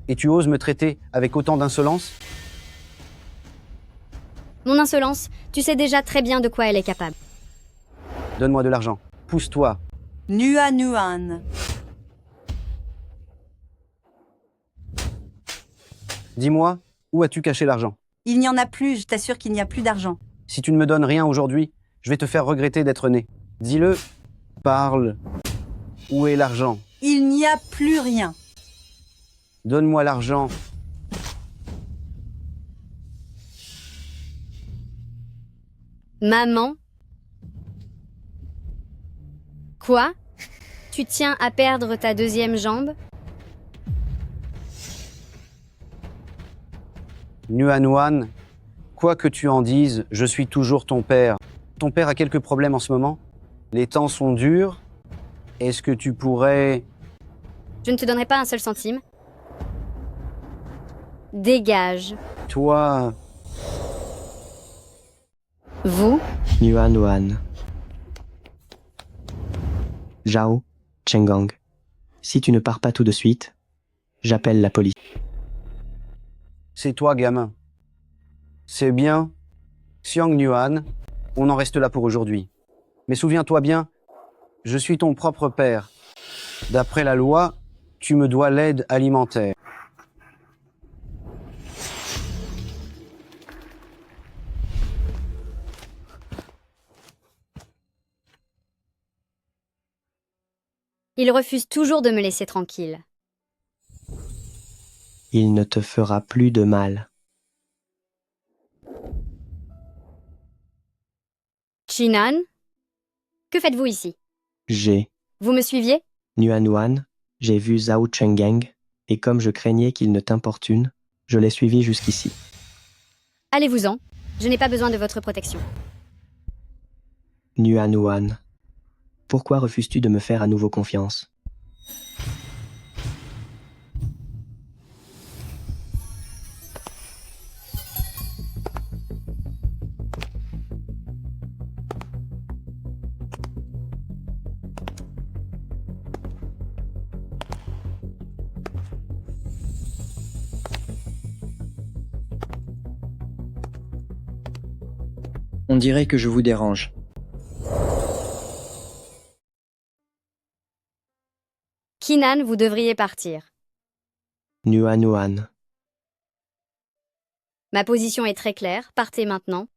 et tu oses me traiter avec autant d'insolence? Mon insolence, tu sais déjà très bien de quoi elle est capable. Donne-moi de l'argent. Pousse-toi. Nuan. Dis-moi, où as-tu caché l'argent? Il n'y en a plus, je t'assure qu'il n'y a plus d'argent. Si tu ne me donnes rien aujourd'hui, je vais te faire regretter d'être né. Dis-le. Parle. Où est l'argent? Il n'y a plus rien. Donne-moi l'argent. Maman? Quoi? Tu tiens à perdre ta deuxième jambe? Nuan, quoi que tu en dises, je suis toujours ton père. Ton père a quelques problèmes en ce moment. Les temps sont durs. Est-ce que tu pourrais... Je ne te donnerai pas un seul centime. Dégage. Toi... Vous? Nuan. Zhao Chenggang. Si tu ne pars pas tout de suite, j'appelle la police. C'est toi, gamin. C'est bien. Xiang Nuan, on en reste là pour aujourd'hui. Mais souviens-toi bien, je suis ton propre père. D'après la loi, tu me dois l'aide alimentaire. Il refuse toujours de me laisser tranquille. Il ne te fera plus de mal. Chinan? Que faites-vous ici? J'ai Vous me suiviez? Nuan. J'ai vu Zhao Chenggang, et comme je craignais qu'il ne t'importune, je l'ai suivi jusqu'ici. Allez-vous-en, je n'ai pas besoin de votre protection. Nuan Nuan, pourquoi refuses-tu de me faire à nouveau confiance? On dirait que je vous dérange. Kinan, vous devriez partir. Nuan Nuan, Ma position est très claire, partez maintenant.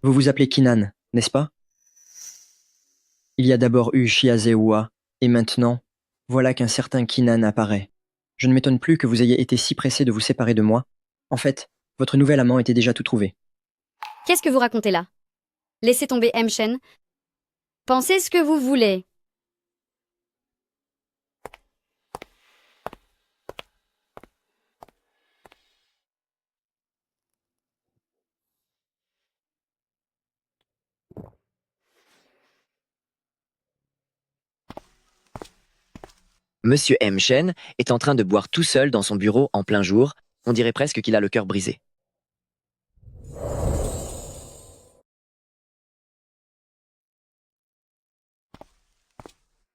Vous vous appelez Kinan, n'est-ce pas? Il y a d'abord eu Chiazewa, et maintenant, voilà qu'un certain Kinan apparaît. Je ne m'étonne plus que vous ayez été si pressé de vous séparer de moi. En fait, votre nouvel amant était déjà tout trouvé. Qu'est-ce que vous racontez là? Laissez tomber M. Shen. Pensez ce que vous voulez. Monsieur M. Shen est en train de boire tout seul dans son bureau en plein jour. On dirait presque qu'il a le cœur brisé.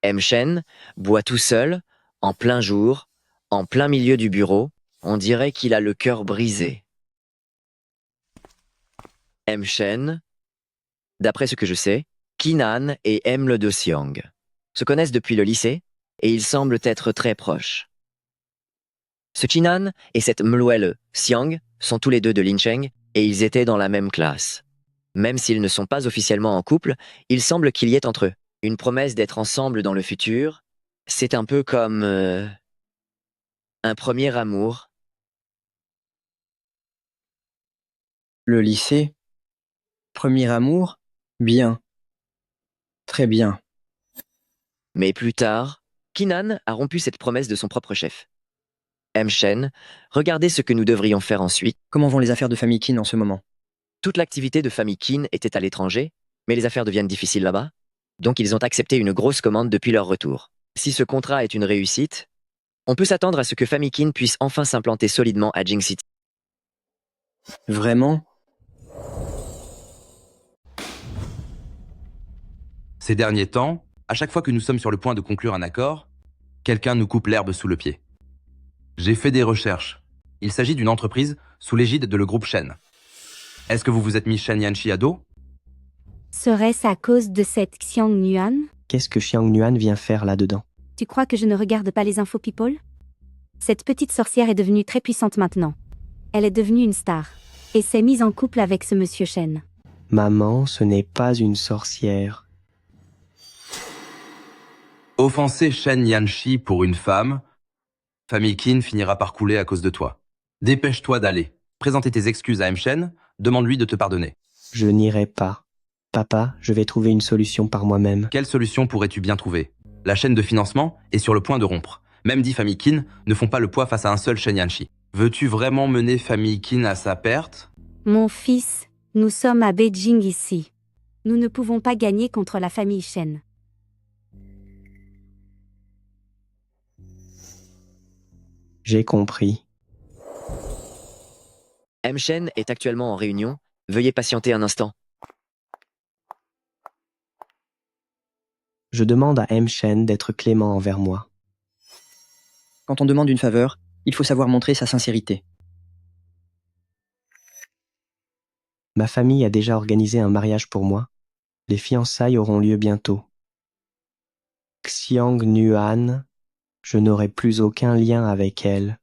M. Shen boit tout seul, en plein jour, en plein milieu du bureau. On dirait qu'il a le cœur brisé. M. Shen, d'après ce que je sais, Kinan et M. Le De Xiang se connaissent depuis le lycée et ils semblent être très proches. Ce Kinan et cette Mluel Xiang sont tous les deux de Lincheng et ils étaient dans la même classe. Même s'ils ne sont pas officiellement en couple, il semble qu'il y ait entre eux une promesse d'être ensemble dans le futur. C'est un peu comme un premier amour. Le lycée? Premier amour? Bien. Très bien. Mais plus tard, Kinan a rompu cette promesse de son propre chef. M. Shen, regardez ce que nous devrions faire ensuite. Comment vont les affaires de famille Qin en ce moment? Toute l'activité de famille Qin était à l'étranger, mais les affaires deviennent difficiles là-bas. Donc ils ont accepté une grosse commande depuis leur retour. Si ce contrat est une réussite, on peut s'attendre à ce que famille Qin puisse enfin s'implanter solidement à Jing City. Vraiment? Ces derniers temps, à chaque fois que nous sommes sur le point de conclure un accord, quelqu'un nous coupe l'herbe sous le pied. J'ai fait des recherches. Il s'agit d'une entreprise sous l'égide de le groupe Shen. Est-ce que vous vous êtes mis Shen Yanchi à dos? Serait-ce à cause de cette Xiang Nuan? Qu'est-ce que Xiang Nuan vient faire là-dedans? Tu crois que je ne regarde pas les infos people? Cette petite sorcière est devenue très puissante maintenant. Elle est devenue une star. Et s'est mise en couple avec ce monsieur Shen. Maman, ce n'est pas une sorcière. Offenser Shen Yanchi pour une femme, famille Qin finira par couler à cause de toi. Dépêche-toi d'aller. Présenter tes excuses à M. Shen, demande-lui de te pardonner. Je n'irai pas. Papa, je vais trouver une solution par moi-même. Quelle solution pourrais-tu bien trouver? La chaîne de financement est sur le point de rompre. Même 10 familles Qin ne font pas le poids face à un seul Shen Yanchi. Veux-tu vraiment mener famille Qin à sa perte? Mon fils, nous sommes à Beijing ici. Nous ne pouvons pas gagner contre la famille Shen. J'ai compris. M. Shen est actuellement en réunion. Veuillez patienter un instant. Je demande à M. Shen d'être clément envers moi. Quand on demande une faveur, il faut savoir montrer sa sincérité. Ma famille a déjà organisé un mariage pour moi. Les fiançailles auront lieu bientôt. Xiang Nuan, je n'aurai plus aucun lien avec elle.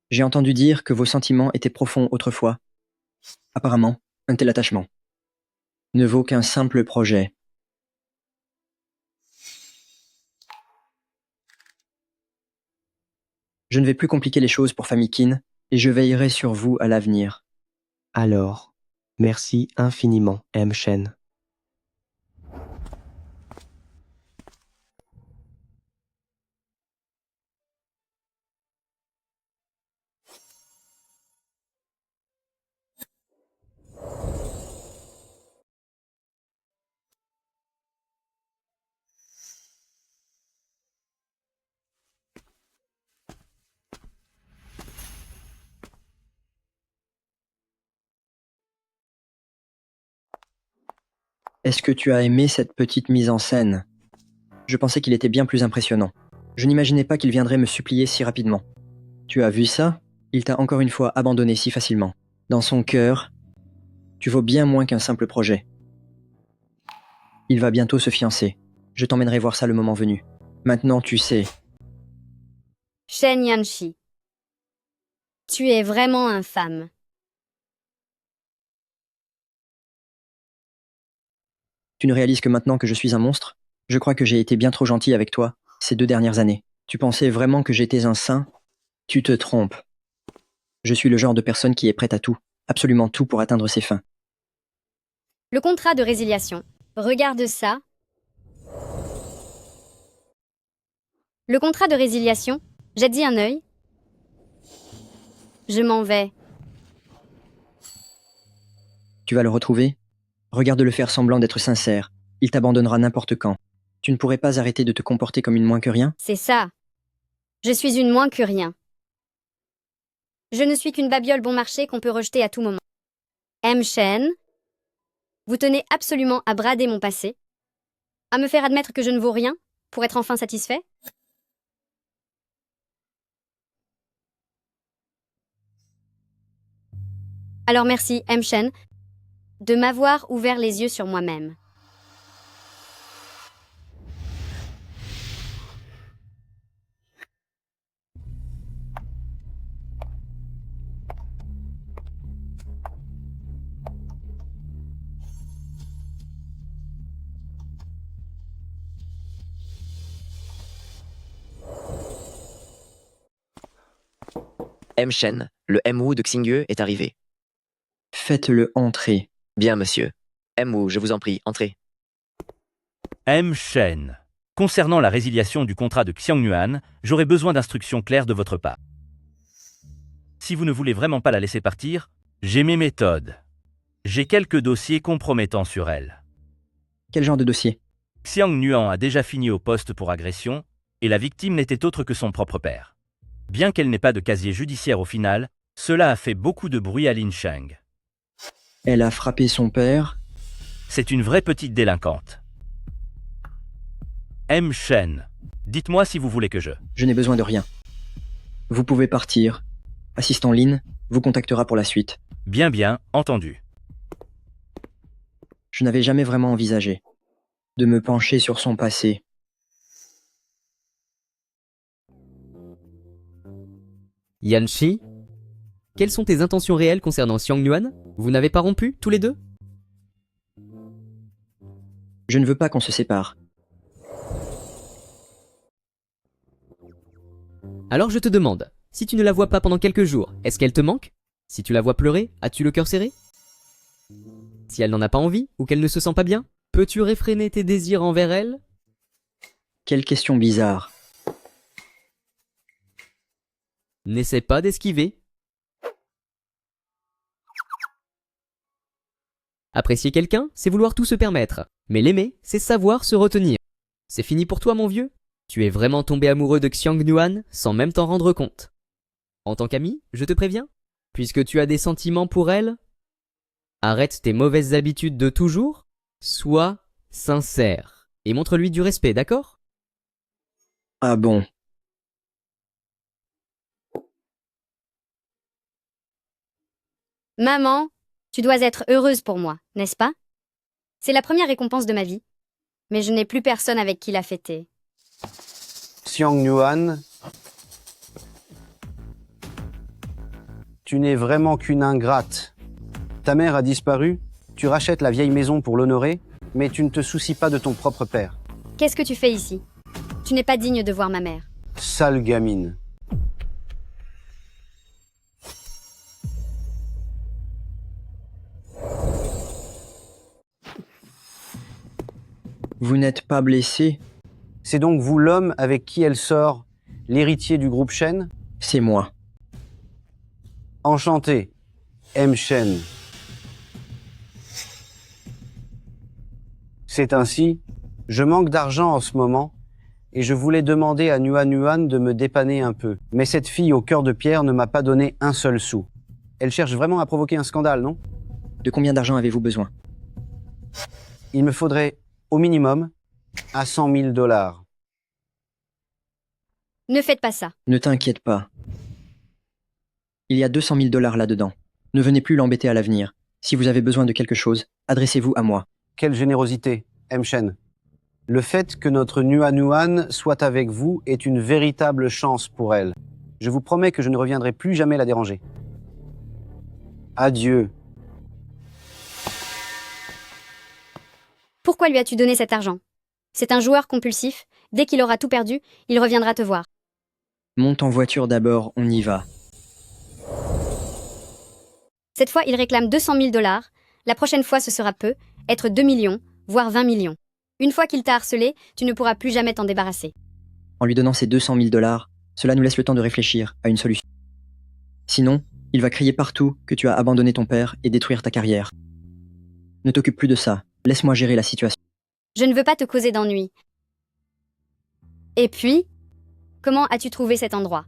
J'ai entendu dire que vos sentiments étaient profonds autrefois. Apparemment, un tel attachement ne vaut qu'un simple projet. Je ne vais plus compliquer les choses pour famille Qin, et je veillerai sur vous à l'avenir. Alors, merci infiniment, M. Shen. Est-ce que tu as aimé cette petite mise en scène? Je pensais qu'il était bien plus impressionnant. Je n'imaginais pas qu'il viendrait me supplier si rapidement. Tu as vu ça? Il t'a encore une fois abandonné si facilement. Dans son cœur, tu vaux bien moins qu'un simple projet. Il va bientôt se fiancer. Je t'emmènerai voir ça le moment venu. Maintenant, tu sais. Shen Yanshi, tu es vraiment infâme. Tu ne réalises que maintenant que je suis un monstre? Je crois que j'ai été bien trop gentil avec toi ces 2 dernières années. Tu pensais vraiment que j'étais un saint? Tu te trompes. Je suis le genre de personne qui est prête à tout, absolument tout pour atteindre ses fins. Le contrat de résiliation. Regarde ça. Le contrat de résiliation. J'ai dit un œil. Je m'en vais. Tu vas le retrouver? Regarde-le faire semblant d'être sincère. Il t'abandonnera n'importe quand. Tu ne pourrais pas arrêter de te comporter comme une moins que rien? C'est ça. Je suis une moins que rien. Je ne suis qu'une babiole bon marché qu'on peut rejeter à tout moment. M. Shen, vous tenez absolument à brader mon passé, à me faire admettre que je ne vaux rien, pour être enfin satisfait? Alors merci, M. Shen, de m'avoir ouvert les yeux sur moi-même. M. Shen, le M. Wu de Xingyu est arrivé. Faites-le entrer. Bien, monsieur. M. Wu, je vous en prie, entrez. M. Shen, concernant la résiliation du contrat de Xiangyuan, j'aurais besoin d'instructions claires de votre part. Si vous ne voulez vraiment pas la laisser partir, j'ai mes méthodes. J'ai quelques dossiers compromettants sur elle. Quel genre de dossier? Xiangyuan a déjà fini au poste pour agression, et la victime n'était autre que son propre père. Bien qu'elle n'ait pas de casier judiciaire au final, cela a fait beaucoup de bruit à Linsheng. Elle a frappé son père? C'est une vraie petite délinquante. M. Shen, dites-moi si vous voulez que je... Je n'ai besoin de rien. Vous pouvez partir. Assistant Lin vous contactera pour la suite. Bien, bien, entendu. Je n'avais jamais vraiment envisagé de me pencher sur son passé. Yanshi, quelles sont tes intentions réelles concernant Xiangyuan? Vous n'avez pas rompu, tous les deux? Je ne veux pas qu'on se sépare. Alors je te demande, si tu ne la vois pas pendant quelques jours, est-ce qu'elle te manque? Si tu la vois pleurer, as-tu le cœur serré? Si elle n'en a pas envie, ou qu'elle ne se sent pas bien, peux-tu réfréner tes désirs envers elle? Quelle question bizarre. N'essaie pas d'esquiver. Apprécier quelqu'un, c'est vouloir tout se permettre. Mais l'aimer, c'est savoir se retenir. C'est fini pour toi, mon vieux? Tu es vraiment tombé amoureux de Xiangyuan sans même t'en rendre compte. En tant qu'ami, je te préviens, puisque tu as des sentiments pour elle, arrête tes mauvaises habitudes de toujours, sois sincère, et montre-lui du respect, d'accord? Ah bon? Maman, tu dois être heureuse pour moi, n'est-ce pas? C'est la première récompense de ma vie. Mais je n'ai plus personne avec qui la fêter. Xiangyuan, tu n'es vraiment qu'une ingrate. Ta mère a disparu, tu rachètes la vieille maison pour l'honorer, mais tu ne te soucies pas de ton propre père. Qu'est-ce que tu fais ici? Tu n'es pas digne de voir ma mère. Sale gamine. Vous n'êtes pas blessé? C'est donc vous l'homme avec qui elle sort, l'héritier du groupe Shen? C'est moi. Enchanté, M. Shen. C'est ainsi, je manque d'argent en ce moment, et je voulais demander à Nuan de me dépanner un peu. Mais cette fille au cœur de pierre ne m'a pas donné un seul sou. Elle cherche vraiment à provoquer un scandale, non? De combien d'argent avez-vous besoin? Il me faudrait, au minimum, à 100 000 $. Ne faites pas ça. Ne t'inquiète pas. Il y a 200 000 $ là-dedans. Ne venez plus l'embêter à l'avenir. Si vous avez besoin de quelque chose, adressez-vous à moi. Quelle générosité, M. Shen. Le fait que notre Nuan soit avec vous est une véritable chance pour elle. Je vous promets que je ne reviendrai plus jamais la déranger. Adieu. Pourquoi lui as-tu donné cet argent? C'est un joueur compulsif. Dès qu'il aura tout perdu, il reviendra te voir. Monte en voiture d'abord, on y va. Cette fois, il réclame 200 000 $. La prochaine fois, ce sera peu, être 2 millions, voire 20 millions. Une fois qu'il t'a harcelé, tu ne pourras plus jamais t'en débarrasser. En lui donnant ces 200 000 $, cela nous laisse le temps de réfléchir à une solution. Sinon, il va crier partout que tu as abandonné ton père et détruire ta carrière. Ne t'occupe plus de ça. Laisse-moi gérer la situation. Je ne veux pas te causer d'ennui. Et puis, comment as-tu trouvé cet endroit?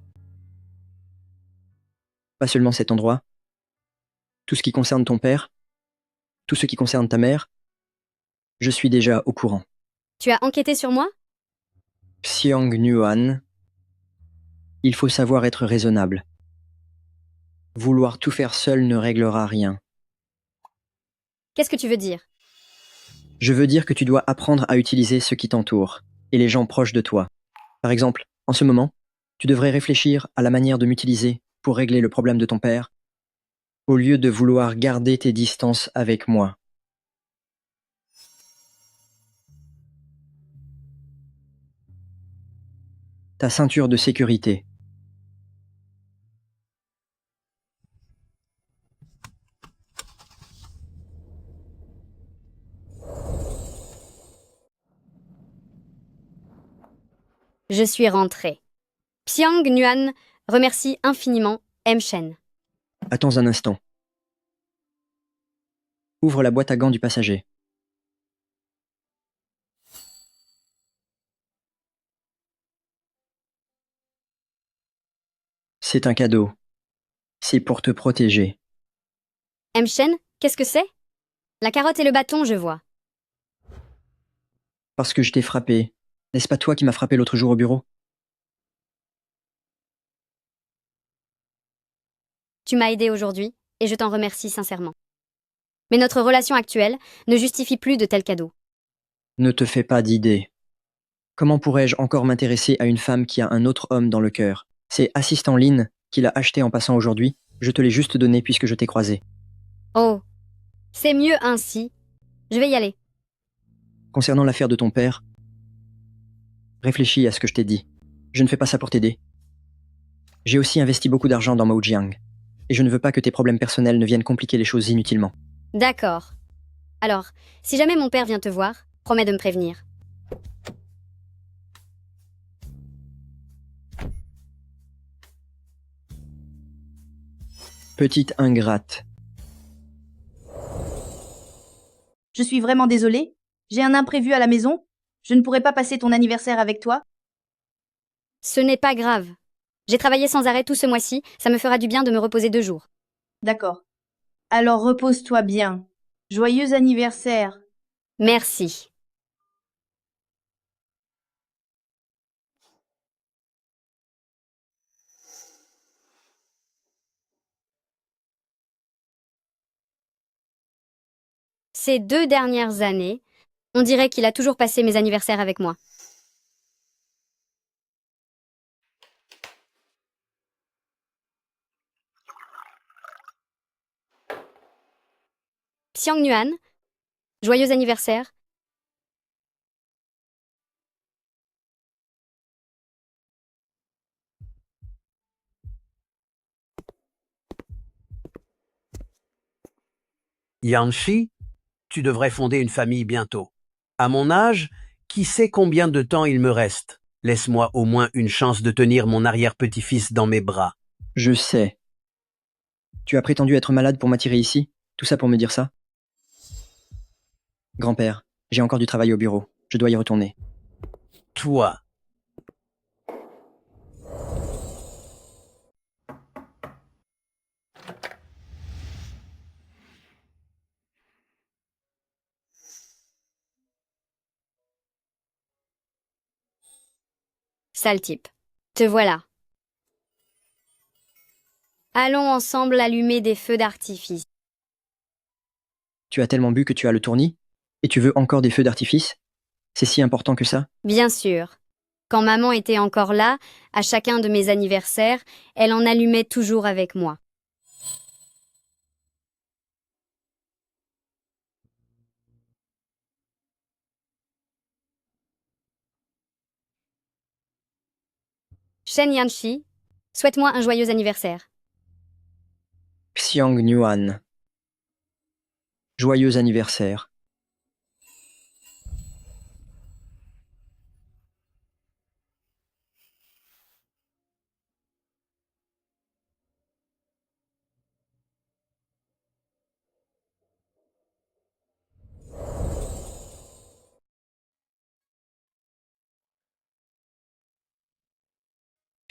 Pas seulement cet endroit. Tout ce qui concerne ton père, tout ce qui concerne ta mère, je suis déjà au courant. Tu as enquêté sur moi? Xiang Nuan, il faut savoir être raisonnable. Vouloir tout faire seul ne réglera rien. Qu'est-ce que tu veux dire? Je veux dire que tu dois apprendre à utiliser ce qui t'entoure et les gens proches de toi. Par exemple, en ce moment, tu devrais réfléchir à la manière de m'utiliser pour régler le problème de ton père, au lieu de vouloir garder tes distances avec moi. Ta ceinture de sécurité. Je suis rentrée. Xiang Nuan remercie infiniment M. Shen. Attends un instant. Ouvre la boîte à gants du passager. C'est un cadeau. C'est pour te protéger. M. Shen, qu'est-ce que c'est? La carotte et le bâton, je vois. Parce que je t'ai frappé. N'est-ce pas toi qui m'as frappé l'autre jour au bureau? Tu m'as aidé aujourd'hui, et je t'en remercie sincèrement. Mais notre relation actuelle ne justifie plus de tels cadeaux. Ne te fais pas d'idées. Comment pourrais-je encore m'intéresser à une femme qui a un autre homme dans le cœur? C'est Assistant Lin qui l'a acheté en passant aujourd'hui. Je te l'ai juste donné puisque je t'ai croisé. Oh, c'est mieux ainsi. Je vais y aller. Concernant l'affaire de ton père, réfléchis à ce que je t'ai dit. Je ne fais pas ça pour t'aider. J'ai aussi investi beaucoup d'argent dans Maojiang. Et je ne veux pas que tes problèmes personnels ne viennent compliquer les choses inutilement. D'accord. Alors, si jamais mon père vient te voir, promets de me prévenir. Petite ingrate. Je suis vraiment désolée. J'ai un imprévu à la maison. Je ne pourrai pas passer ton anniversaire avec toi. Ce n'est pas grave. J'ai travaillé sans arrêt tout ce mois-ci, ça me fera du bien de me reposer 2 jours. D'accord. Alors repose-toi bien. Joyeux anniversaire. Merci. Ces 2 dernières années, on dirait qu'il a toujours passé mes anniversaires avec moi. Xiang Nuan, joyeux anniversaire. Yanshi, tu devrais fonder une famille bientôt. À mon âge, qui sait combien de temps il me reste? Laisse-moi au moins une chance de tenir mon arrière-petit-fils dans mes bras. Je sais. Tu as prétendu être malade pour m'attirer ici? Tout ça pour me dire ça? Grand-père, j'ai encore du travail au bureau. Je dois y retourner. Toi. Sale type. Te voilà. Allons ensemble allumer des feux d'artifice. Tu as tellement bu que tu as le tournis? Et tu veux encore des feux d'artifice? C'est si important que ça? Bien sûr. Quand maman était encore là, à chacun de mes anniversaires, elle en allumait toujours avec moi. Shen Yanshi, souhaite-moi un joyeux anniversaire. Xiang Nuan. Joyeux anniversaire.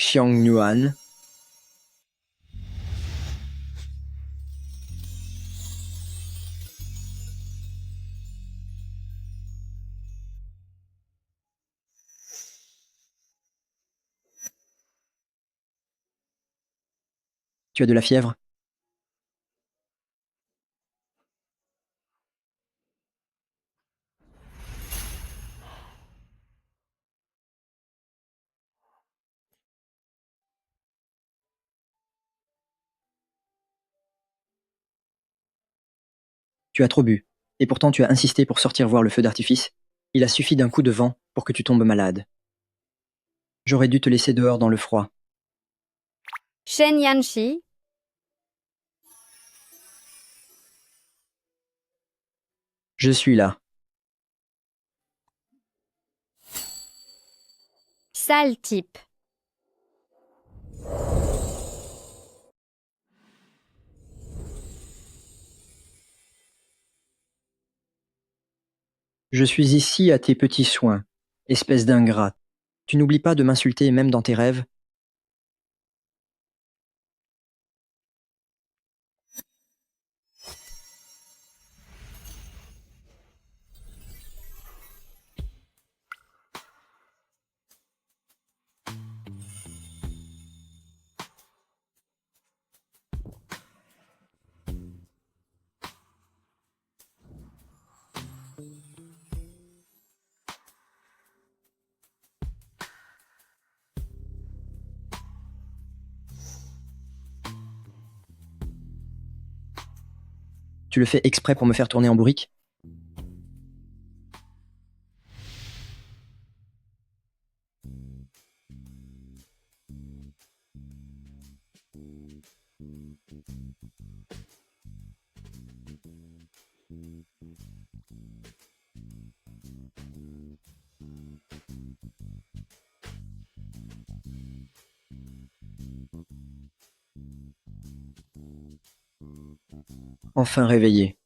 Xiang Nuan. Tu as de la fièvre? Tu as trop bu. Et pourtant tu as insisté pour sortir voir le feu d'artifice. Il a suffi d'un coup de vent pour que tu tombes malade. J'aurais dû te laisser dehors dans le froid. Shen Yanshi, Je suis là. sale type. Je suis ici à tes petits soins, espèce d'ingrat. Tu n'oublies pas de m'insulter même dans tes rêves? Tu le fais exprès pour me faire tourner en bourrique? Enfin réveillé.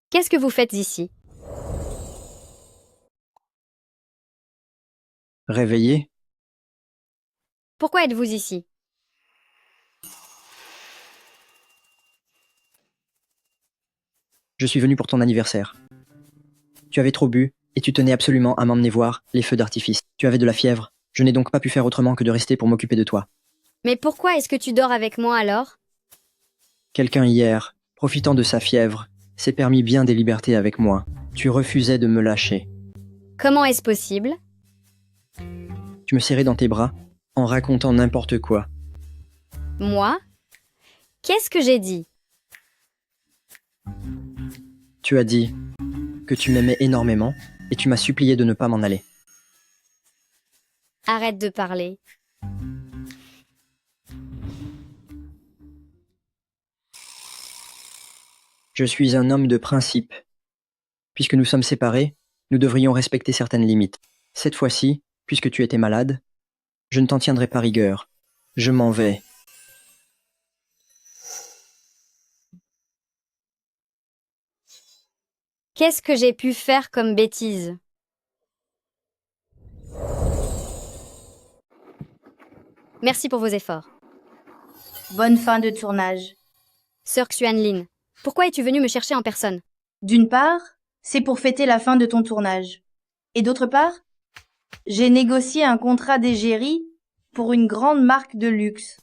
Qu'est-ce que vous faites ici? Réveillé? Pourquoi êtes-vous ici? Je suis venu pour ton anniversaire. Tu avais trop bu, et tu tenais absolument à m'emmener voir les feux d'artifice. Tu avais de la fièvre, je n'ai donc pas pu faire autrement que de rester pour m'occuper de toi. Mais pourquoi est-ce que tu dors avec moi alors? Quelqu'un hier, profitant de sa fièvre, s'est permis bien des libertés avec moi. Tu refusais de me lâcher. Comment est-ce possible? Tu me serrais dans tes bras, en racontant n'importe quoi. Moi? Qu'est-ce que j'ai dit? Tu as dit que tu m'aimais énormément, et tu m'as supplié de ne pas m'en aller. Arrête de parler. Je suis un homme de principe. Puisque nous sommes séparés, nous devrions respecter certaines limites. Cette fois-ci, puisque tu étais malade, je ne t'en tiendrai pas rigueur. Je m'en vais. Qu'est-ce que j'ai pu faire comme bêtise? Merci pour vos efforts. Bonne fin de tournage. Sœur Xuan-Lin, pourquoi es-tu venue me chercher en personne? D'une part, c'est pour fêter la fin de ton tournage. Et d'autre part, j'ai négocié un contrat d'égérie pour une grande marque de luxe.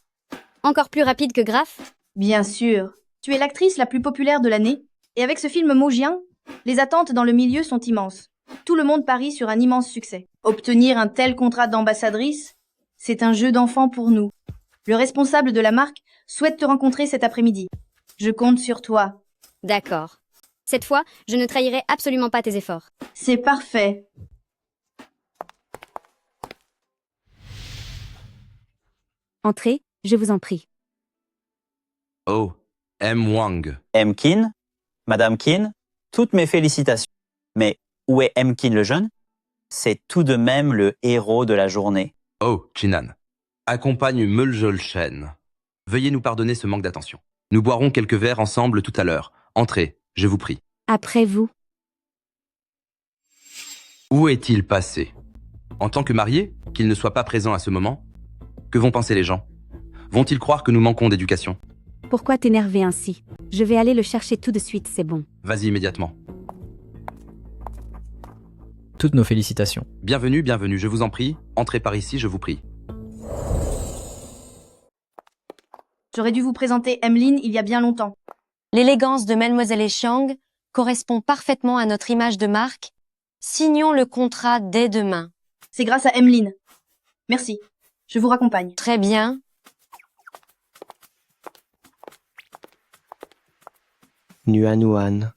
Encore plus rapide que Graf? Bien sûr. Tu es l'actrice la plus populaire de l'année, et avec ce film Mogien, les attentes dans le milieu sont immenses. Tout le monde parie sur un immense succès. Obtenir un tel contrat d'ambassadrice, c'est un jeu d'enfant pour nous. Le responsable de la marque souhaite te rencontrer cet après-midi. Je compte sur toi. D'accord. Cette fois, je ne trahirai absolument pas tes efforts. C'est parfait. Entrez, je vous en prie. Oh, M. Wang. M. Kin, Madame Kin, toutes mes félicitations. Mais où est M. Kin le jeune? C'est tout de même le héros de la journée. Oh, Chinan. Accompagne Meljol Shen. Veuillez nous pardonner ce manque d'attention. Nous boirons quelques verres ensemble tout à l'heure. Entrez, je vous prie. Après vous. Où est-il passé? En tant que marié, qu'il ne soit pas présent à ce moment? Que vont penser les gens? Vont-ils croire que nous manquons d'éducation? Pourquoi t'énerver ainsi? Je vais aller le chercher tout de suite, c'est bon. Vas-y immédiatement. Toutes nos félicitations. Bienvenue, bienvenue, je vous en prie. Entrez par ici, je vous prie. J'aurais dû vous présenter Emmeline il y a bien longtemps. L'élégance de Mademoiselle Xiang correspond parfaitement à notre image de marque. Signons le contrat dès demain. C'est grâce à Emmeline. Merci. Je vous raccompagne. Très bien. Nuan.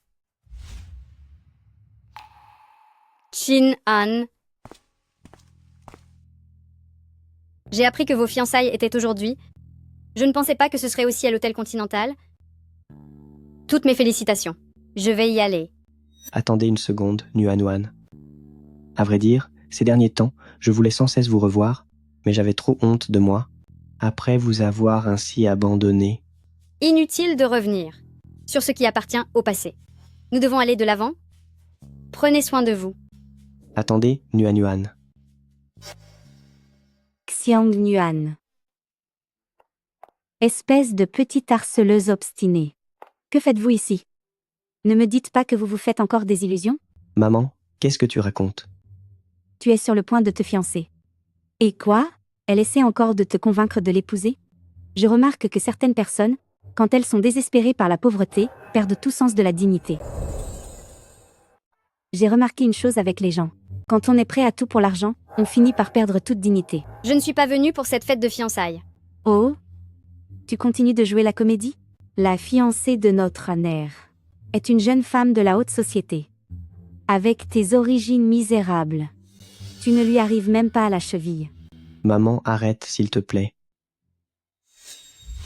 Chin-an. J'ai appris que vos fiançailles étaient aujourd'hui. Je ne pensais pas que ce serait aussi à l'hôtel Continental. Toutes mes félicitations. Je vais y aller. Attendez une seconde, Nuan. À vrai dire, ces derniers temps, je voulais sans cesse vous revoir, mais j'avais trop honte de moi, après vous avoir ainsi abandonné. Inutile de revenir sur ce qui appartient au passé. Nous devons aller de l'avant. Prenez soin de vous. Attendez, Nuan. Xiang Nuan. Espèce de petite harceleuse obstinée. Que faites-vous ici? Ne me dites pas que vous vous faites encore des illusions? Maman, qu'est-ce que tu racontes? Tu es sur le point de te fiancer. Et quoi? Elle essaie encore de te convaincre de l'épouser? Je remarque que certaines personnes, quand elles sont désespérées par la pauvreté, perdent tout sens de la dignité. J'ai remarqué une chose avec les gens. Quand on est prêt à tout pour l'argent, on finit par perdre toute dignité. Je ne suis pas venue pour cette fête de fiançailles. Oh? Tu continues de jouer la comédie? La fiancée de notre mère est une jeune femme de la haute société. Avec tes origines misérables, tu ne lui arrives même pas à la cheville. Maman, arrête, s'il te plaît.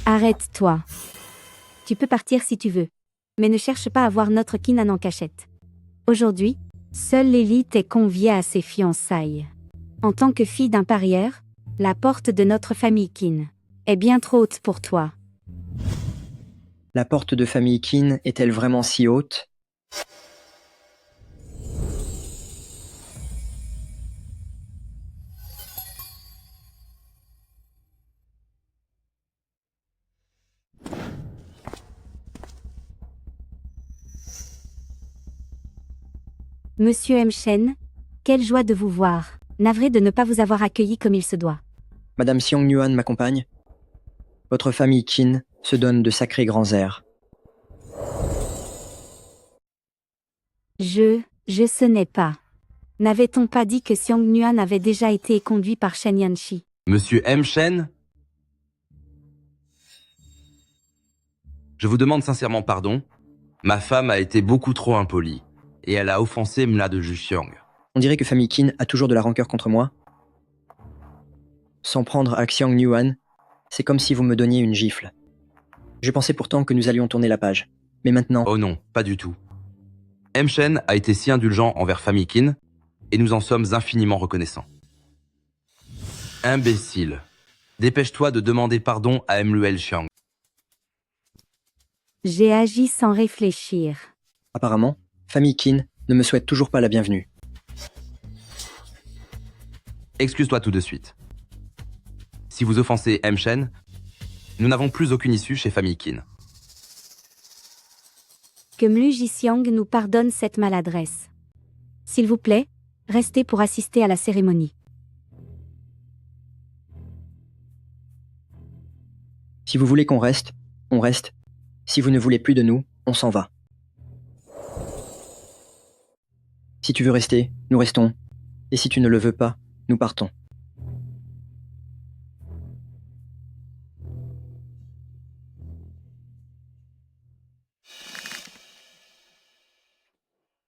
Arrête-toi. Tu peux partir si tu veux, mais ne cherche pas à voir notre Kinan en cachette. Aujourd'hui, seule l'élite est conviée à ses fiançailles. En tant que fille d'un parieur, la porte de notre famille Qin est bien trop haute pour toi. La porte de famille Qin est-elle vraiment si haute? Monsieur M. Shen, quelle joie de vous voir. Navré de ne pas vous avoir accueilli comme il se doit. Madame Xiong Nuan m'accompagne. Votre famille Qin se donne de sacrés grands airs. Ce n'est pas. N'avait-on pas dit que Xiong Nuan avait déjà été conduit par Shen Yanshi? Monsieur M. Shen? Je vous demande sincèrement pardon. Ma femme a été beaucoup trop impolie. Et elle a offensé Mla de Juxiang. On dirait que famille Qin a toujours de la rancœur contre moi. S'en prendre à Xiang Nuan, c'est comme si vous me donniez une gifle. Je pensais pourtant que nous allions tourner la page. Mais maintenant... Oh non, pas du tout. M. Shen a été si indulgent envers famille Qin, et nous en sommes infiniment reconnaissants. Imbécile. Dépêche-toi de demander pardon à M. Luel Xiang. J'ai agi sans réfléchir. Apparemment, famille Qin ne me souhaite toujours pas la bienvenue. Excuse-toi tout de suite. Si vous offensez M. Shen, nous n'avons plus aucune issue chez famille Qin. Que Mlu Jixiang nous pardonne cette maladresse. S'il vous plaît, restez pour assister à la cérémonie. Si vous voulez qu'on reste, on reste. Si vous ne voulez plus de nous, on s'en va. Si tu veux rester, nous restons. Et si tu ne le veux pas, nous partons.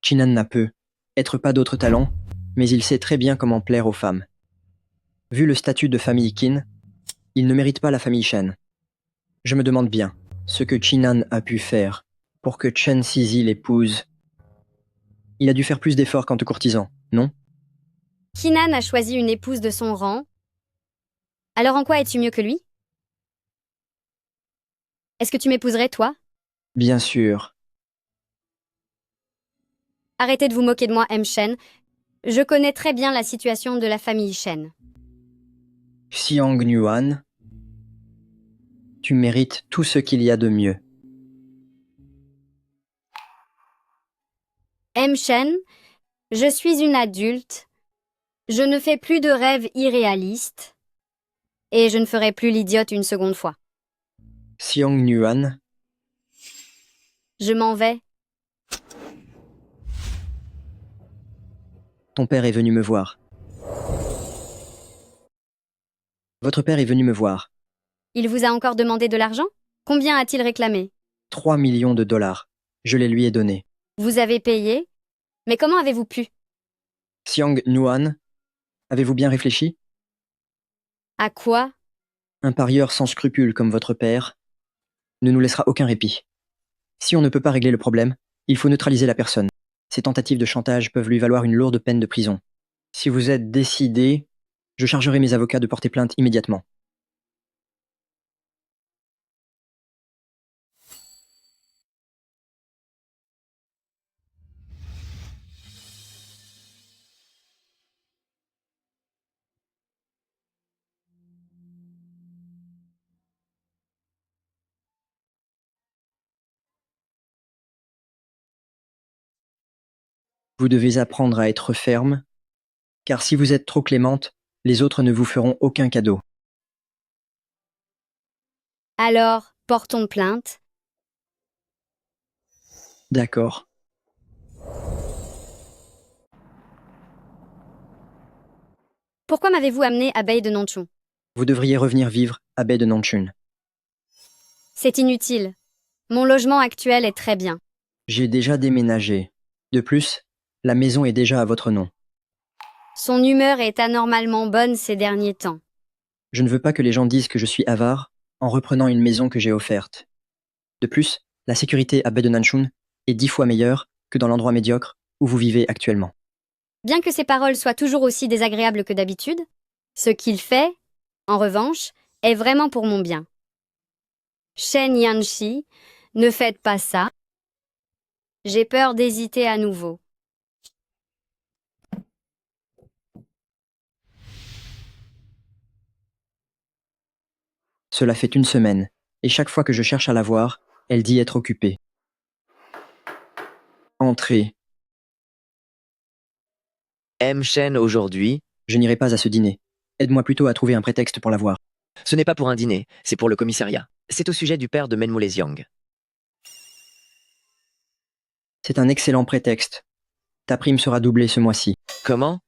Chinan n'a peu, être pas d'autre talent, mais il sait très bien comment plaire aux femmes. Vu le statut de famille Qin, il ne mérite pas la famille Shen. Je me demande bien ce que Chinan a pu faire pour que Chen Sizi l'épouse. Il a dû faire plus d'efforts quant au courtisan, non? Kinan a choisi une épouse de son rang. Alors en quoi es-tu mieux que lui? Est-ce que tu m'épouserais, toi? Bien sûr. Arrêtez de vous moquer de moi, M. Shen. Je connais très bien la situation de la famille Shen. Xiang Nuan, tu mérites tout ce qu'il y a de mieux. M. Shen, je suis une adulte. Je ne fais plus de rêves irréalistes. Et je ne ferai plus l'idiote une seconde fois. Xiang Nuan, Je m'en vais. ton père est venu me voir. Votre père est venu me voir. Il vous a encore demandé de l'argent? Combien a-t-il réclamé? 3 millions de dollars. Je les lui ai donnés. Vous avez payé? Mais comment avez-vous pu? Xiang Nuan, avez-vous bien réfléchi? À quoi? Un parieur sans scrupules comme votre père ne nous laissera aucun répit. Si on ne peut pas régler le problème, il faut neutraliser la personne. Ces tentatives de chantage peuvent lui valoir une lourde peine de prison. Si vous êtes décidé, je chargerai mes avocats de porter plainte immédiatement. Vous devez apprendre à être ferme, car si vous êtes trop clémente, les autres ne vous feront aucun cadeau. Alors, portons plainte. D'accord. Pourquoi m'avez-vous amené à Baie de Nanchun? Vous devriez revenir vivre à Baie de Nanchun. C'est inutile. Mon logement actuel est très bien. J'ai déjà déménagé. De plus, la maison est déjà à votre nom. Son humeur est anormalement bonne ces derniers temps. Je ne veux pas que les gens disent que je suis avare en reprenant une maison que j'ai offerte. De plus, la sécurité à Baie de Nanchun est 10 fois meilleure que dans l'endroit médiocre où vous vivez actuellement. Bien que ses paroles soient toujours aussi désagréables que d'habitude, ce qu'il fait, en revanche, est vraiment pour mon bien. Shen Yanshi, ne faites pas ça. J'ai peur d'hésiter à nouveau. Cela fait une semaine, et chaque fois que je cherche à la voir, elle dit être occupée. Entrez. M. Shen aujourd'hui. Je n'irai pas à ce dîner. Aide-moi plutôt à trouver un prétexte pour la voir. Ce n'est pas pour un dîner, c'est pour le commissariat. C'est au sujet du père de Menmu Leziang. C'est un excellent prétexte. Ta prime sera doublée ce mois-ci. Comment?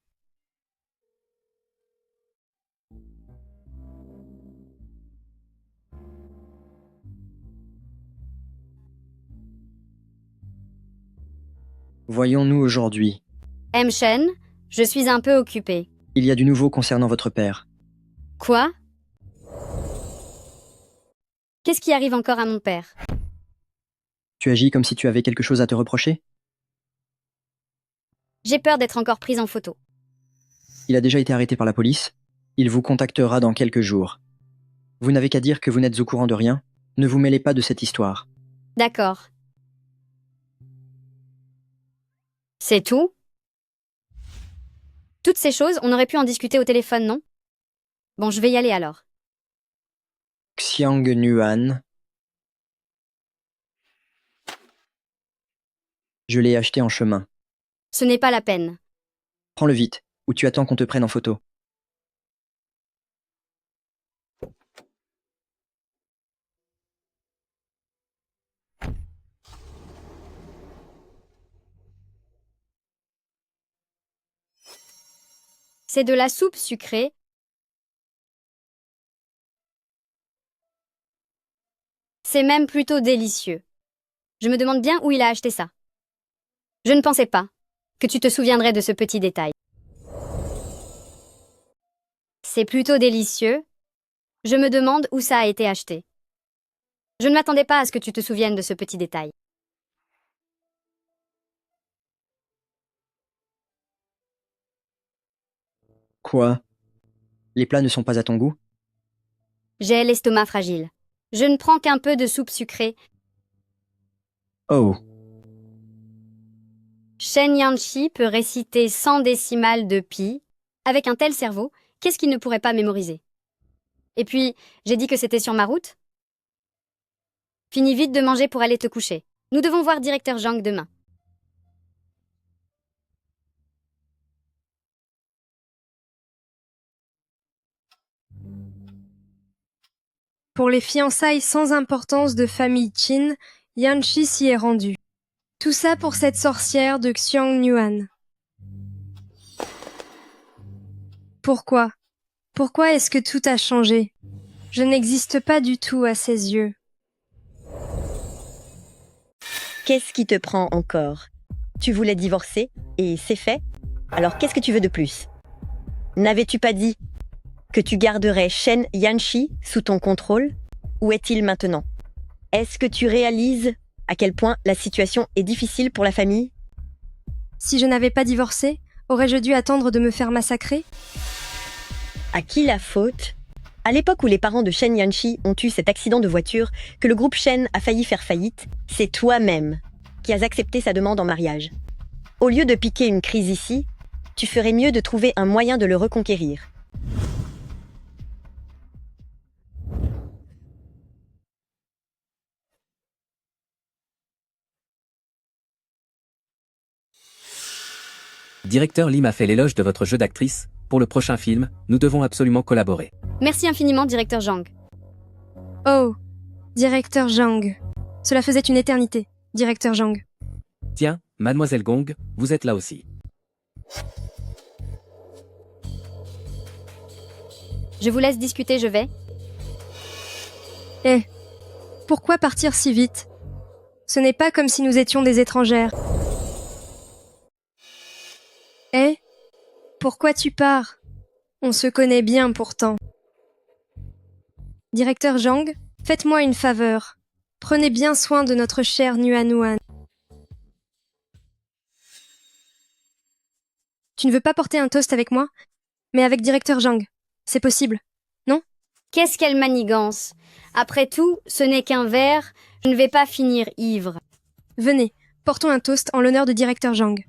Voyons-nous aujourd'hui. M. Shen, je suis un peu occupée. Il y a du nouveau concernant votre père. Quoi? Qu'est-ce qui arrive encore à mon père? Tu agis comme si tu avais quelque chose à te reprocher? J'ai peur d'être encore prise en photo. Il a déjà été arrêté par la police. Il vous contactera dans quelques jours. Vous n'avez qu'à dire que vous n'êtes au courant de rien. Ne vous mêlez pas de cette histoire. D'accord. C'est tout? Toutes ces choses, on aurait pu en discuter au téléphone, non? Bon, je vais y aller alors. Xiang Nuan. Je l'ai acheté en chemin. Ce n'est pas la peine. Prends-le vite, ou tu attends qu'on te prenne en photo. C'est de la soupe sucrée. C'est même plutôt délicieux. Je me demande bien où il a acheté ça. Je ne pensais pas que tu te souviendrais de ce petit détail. C'est plutôt délicieux. Je me demande où ça a été acheté. Je ne m'attendais pas à ce que tu te souviennes de ce petit détail. Quoi? Les plats ne sont pas à ton goût? J'ai l'estomac fragile. Je ne prends qu'un peu de soupe sucrée. Oh. Shen Yanqi peut réciter 100 décimales de pi. Avec un tel cerveau, qu'est-ce qu'il ne pourrait pas mémoriser? Et puis, j'ai dit que c'était sur ma route? Finis vite de manger pour aller te coucher. Nous devons voir directeur Zhang demain. Pour les fiançailles sans importance de famille Qin, Yanqi s'y est rendu. Tout ça pour cette sorcière de Xiang Nuan. Pourquoi? Pourquoi est-ce que tout a changé? Je n'existe pas du tout à ses yeux. Qu'est-ce qui te prend encore? Tu voulais divorcer et c'est fait? Alors qu'est-ce que tu veux de plus? N'avais-tu pas dit que tu garderais Shen Yanqi sous ton contrôle? Où est-il maintenant? Est-ce que tu réalises à quel point la situation est difficile pour la famille? Si je n'avais pas divorcé, aurais-je dû attendre de me faire massacrer? À qui la faute? À l'époque où les parents de Shen Yanqi ont eu cet accident de voiture, que le groupe Shen a failli faire faillite, c'est toi-même qui as accepté sa demande en mariage. Au lieu de piquer une crise ici, tu ferais mieux de trouver un moyen de le reconquérir. Directeur Lee m'a fait l'éloge de votre jeu d'actrice. Pour le prochain film, nous devons absolument collaborer. Merci infiniment, directeur Zhang. Oh, directeur Zhang. Cela faisait une éternité, directeur Zhang. Tiens, mademoiselle Gong, vous êtes là aussi. Je vous laisse discuter, je vais. Eh, pourquoi partir si vite? Ce n'est pas comme si nous étions des étrangères. Eh, pourquoi tu pars? On se connaît bien pourtant. Directeur Zhang, faites-moi une faveur. Prenez bien soin de notre cher Nuan. Tu ne veux pas porter un toast avec moi, mais avec directeur Zhang. C'est possible, non? Qu'est-ce qu'elle manigance? Après tout, ce n'est qu'un verre. Je ne vais pas finir ivre. Venez, portons un toast en l'honneur de directeur Zhang.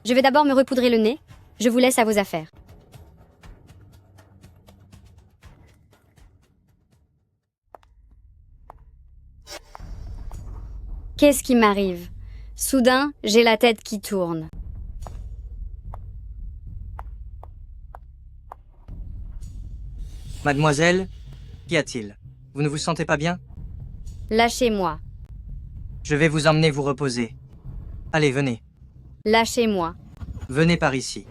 Je vais d'abord me repoudrer le nez. Je vous laisse à vos affaires. Qu'est-ce qui m'arrive? Soudain, j'ai la tête qui tourne. Mademoiselle, qu'y a-t-il? Vous ne vous sentez pas bien? Lâchez-moi. Je vais vous emmener vous reposer. Allez, venez. Lâchez-moi. Venez par ici.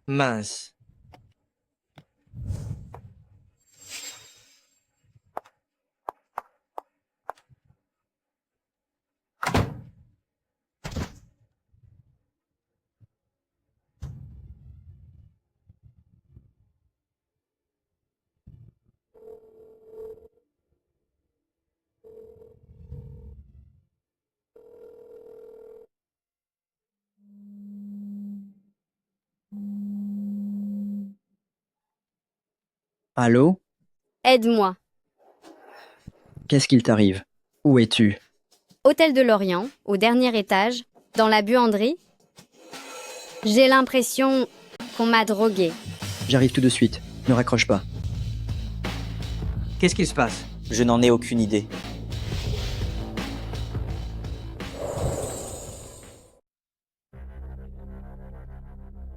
Mince. Allô? Aide-moi. Qu'est-ce qu'il t'arrive? Où es-tu? Hôtel de Lorient, au dernier étage, dans la buanderie. J'ai l'impression qu'on m'a drogué. J'arrive tout de suite. Ne raccroche pas. Qu'est-ce qui se passe? Je n'en ai aucune idée.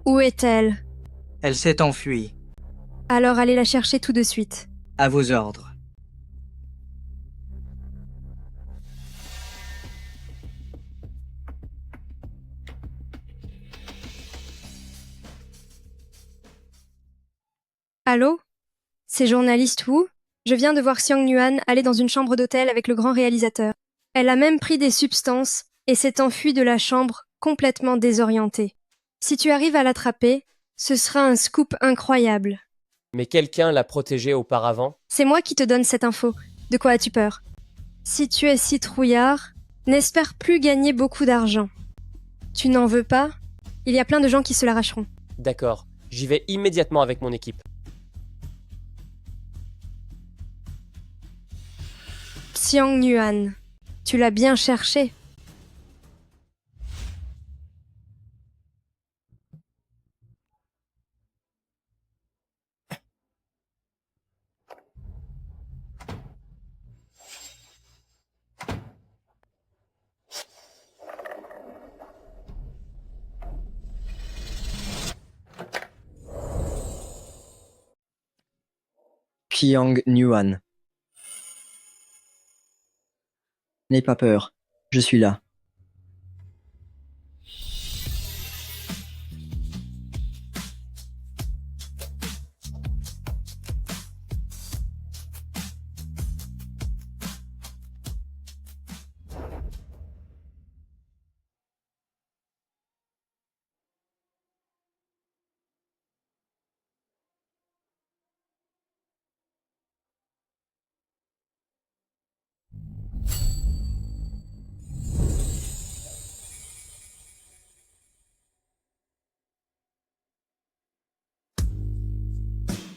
Où est-elle? Elle s'est enfuie. Alors allez la chercher tout de suite. À vos ordres. Allô? C'est journaliste Wu? Je viens de voir Xiang Nuan aller dans une chambre d'hôtel avec le grand réalisateur. Elle a même pris des substances et s'est enfuie de la chambre complètement désorientée. Si tu arrives à l'attraper, ce sera un scoop incroyable. Mais quelqu'un l'a protégée auparavant? C'est moi qui te donne cette info. De quoi as-tu peur? Si tu es si trouillard, n'espère plus gagner beaucoup d'argent. Tu n'en veux pas? Il y a plein de gens qui se l'arracheront. D'accord, j'y vais immédiatement avec mon équipe. Xiang Nuan, tu l'as bien cherché. Xiang Nuan. N'aie pas peur, je suis là.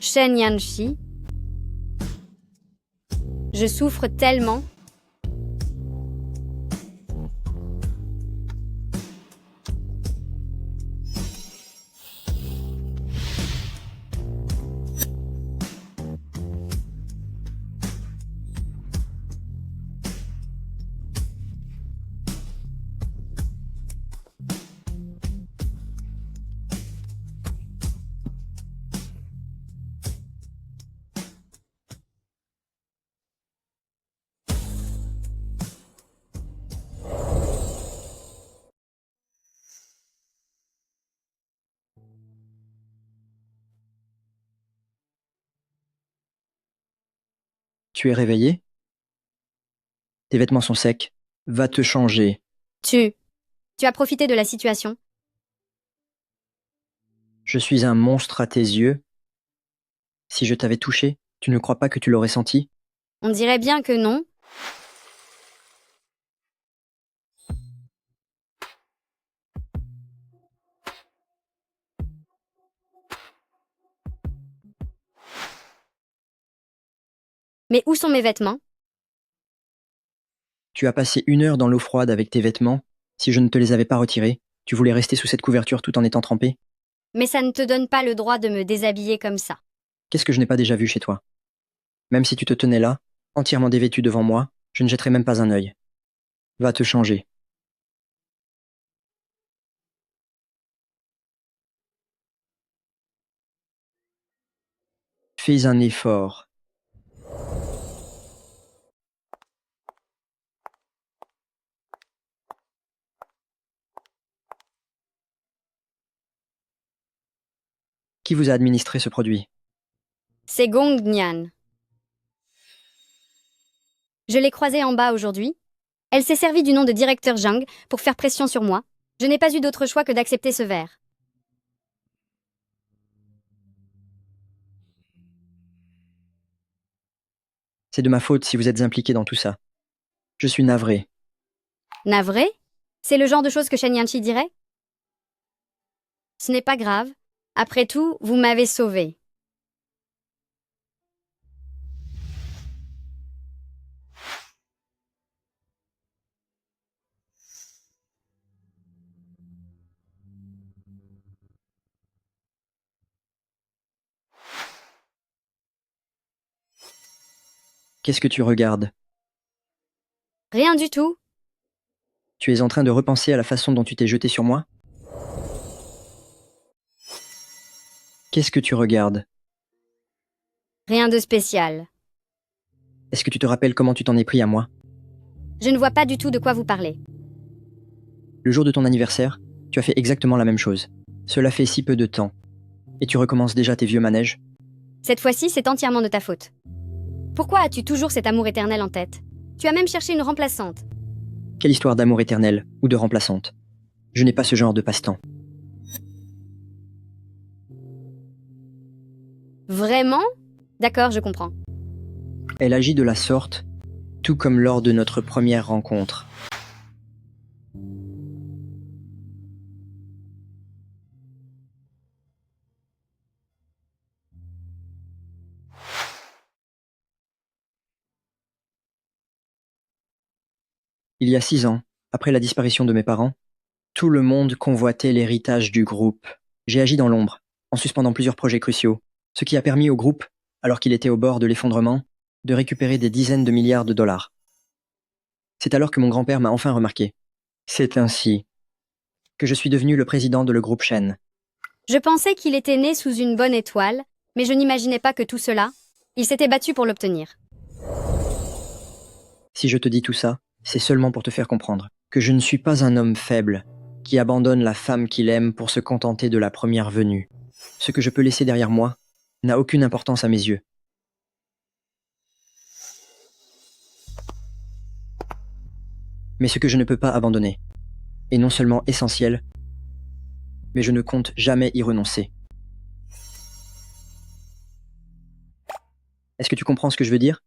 Shen Yanxi. Je souffre tellement. Tu es réveillé? Tes vêtements sont secs. Va te changer. Tu as profité de la situation. Je suis un monstre à tes yeux. Si je t'avais touché, tu ne crois pas que tu l'aurais senti? On dirait bien que non. Mais où sont mes vêtements? Tu as passé 1 heure dans l'eau froide avec tes vêtements. Si je ne te les avais pas retirés, tu voulais rester sous cette couverture tout en étant trempé? Mais ça ne te donne pas le droit de me déshabiller comme ça. Qu'est-ce que je n'ai pas déjà vu chez toi? Même si tu te tenais là, entièrement dévêtu devant moi, je ne jetterais même pas un œil. Va te changer. Fais un effort. Qui vous a administré ce produit? C'est Gong Nian. Je l'ai croisée en bas aujourd'hui. Elle s'est servie du nom de directeur Zhang pour faire pression sur moi. Je n'ai pas eu d'autre choix que d'accepter ce verre. C'est de ma faute si vous êtes impliqué dans tout ça. Je suis navré. Navré? C'est le genre de choses que Shen Yanxi dirait? Ce n'est pas grave. Après tout, vous m'avez sauvé. Qu'est-ce que tu regardes? Rien du tout. Tu es en train de repenser à la façon dont tu t'es jeté sur moi? Qu'est-ce que tu regardes? Rien de spécial. Est-ce que tu te rappelles comment tu t'en es pris à moi? Je ne vois pas du tout de quoi vous parlez. Le jour de ton anniversaire, tu as fait exactement la même chose. Cela fait si peu de temps. Et tu recommences déjà tes vieux manèges? Cette fois-ci, c'est entièrement de ta faute. Pourquoi as-tu toujours cet amour éternel en tête? Tu as même cherché une remplaçante. Quelle histoire d'amour éternel ou de remplaçante? Je n'ai pas ce genre de passe-temps. Vraiment? D'accord, je comprends. Elle agit de la sorte, tout comme lors de notre première rencontre. Il y a 6 ans, après la disparition de mes parents, tout le monde convoitait l'héritage du groupe. J'ai agi dans l'ombre, en suspendant plusieurs projets cruciaux, ce qui a permis au groupe, alors qu'il était au bord de l'effondrement, de récupérer des dizaines de milliards de dollars. C'est alors que mon grand-père m'a enfin remarqué. C'est ainsi que je suis devenu le président de le groupe Shen. Je pensais qu'il était né sous une bonne étoile, mais je n'imaginais pas que tout cela, il s'était battu pour l'obtenir. Si je te dis tout ça, c'est seulement pour te faire comprendre que je ne suis pas un homme faible qui abandonne la femme qu'il aime pour se contenter de la première venue. Ce que je peux laisser derrière moi n'a aucune importance à mes yeux. Mais ce que je ne peux pas abandonner est non seulement essentiel, mais je ne compte jamais y renoncer. Est-ce que tu comprends ce que je veux dire?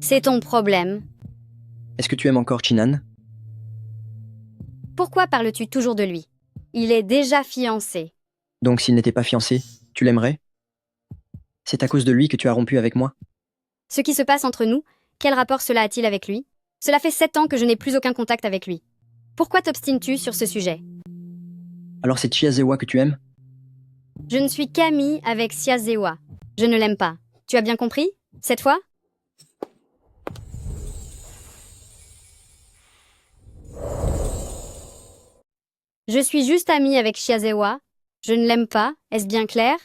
C'est ton problème. Est-ce que tu aimes encore Chinan? Pourquoi parles-tu toujours de lui? Il est déjà fiancé. Donc s'il n'était pas fiancé, tu l'aimerais? C'est à cause de lui que tu as rompu avec moi? Ce qui se passe entre nous, quel rapport cela a-t-il avec lui? Cela fait 7 ans que je n'ai plus aucun contact avec lui. Pourquoi t'obstines-tu sur ce sujet? Alors c'est Chiazewa que tu aimes? Je ne suis qu'amie avec Siazewa. Je ne l'aime pas. Tu as bien compris? Cette fois? Je suis juste amie avec Chiazewa. Je ne l'aime pas. Est-ce bien clair?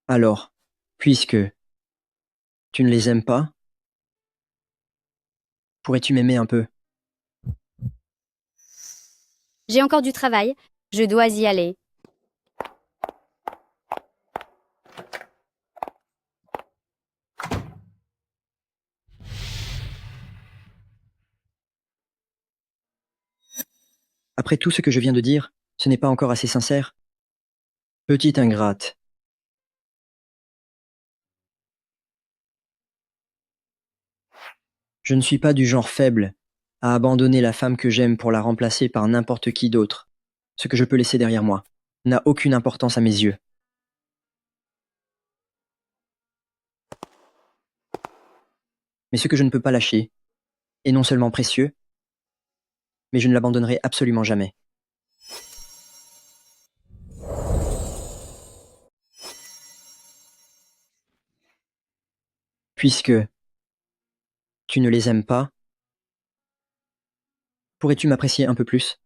Alors, puisque tu ne les aimes pas, pourrais-tu m'aimer un peu? J'ai encore du travail. Je dois y aller. Après tout ce que je viens de dire, ce n'est pas encore assez sincère? Petite ingrate. Je ne suis pas du genre faible à abandonner la femme que j'aime pour la remplacer par n'importe qui d'autre. Ce que je peux laisser derrière moi n'a aucune importance à mes yeux. Mais ce que je ne peux pas lâcher est non seulement précieux, mais je ne l'abandonnerai absolument jamais. Puisque tu ne les aimes pas, pourrais-tu m'apprécier un peu plus?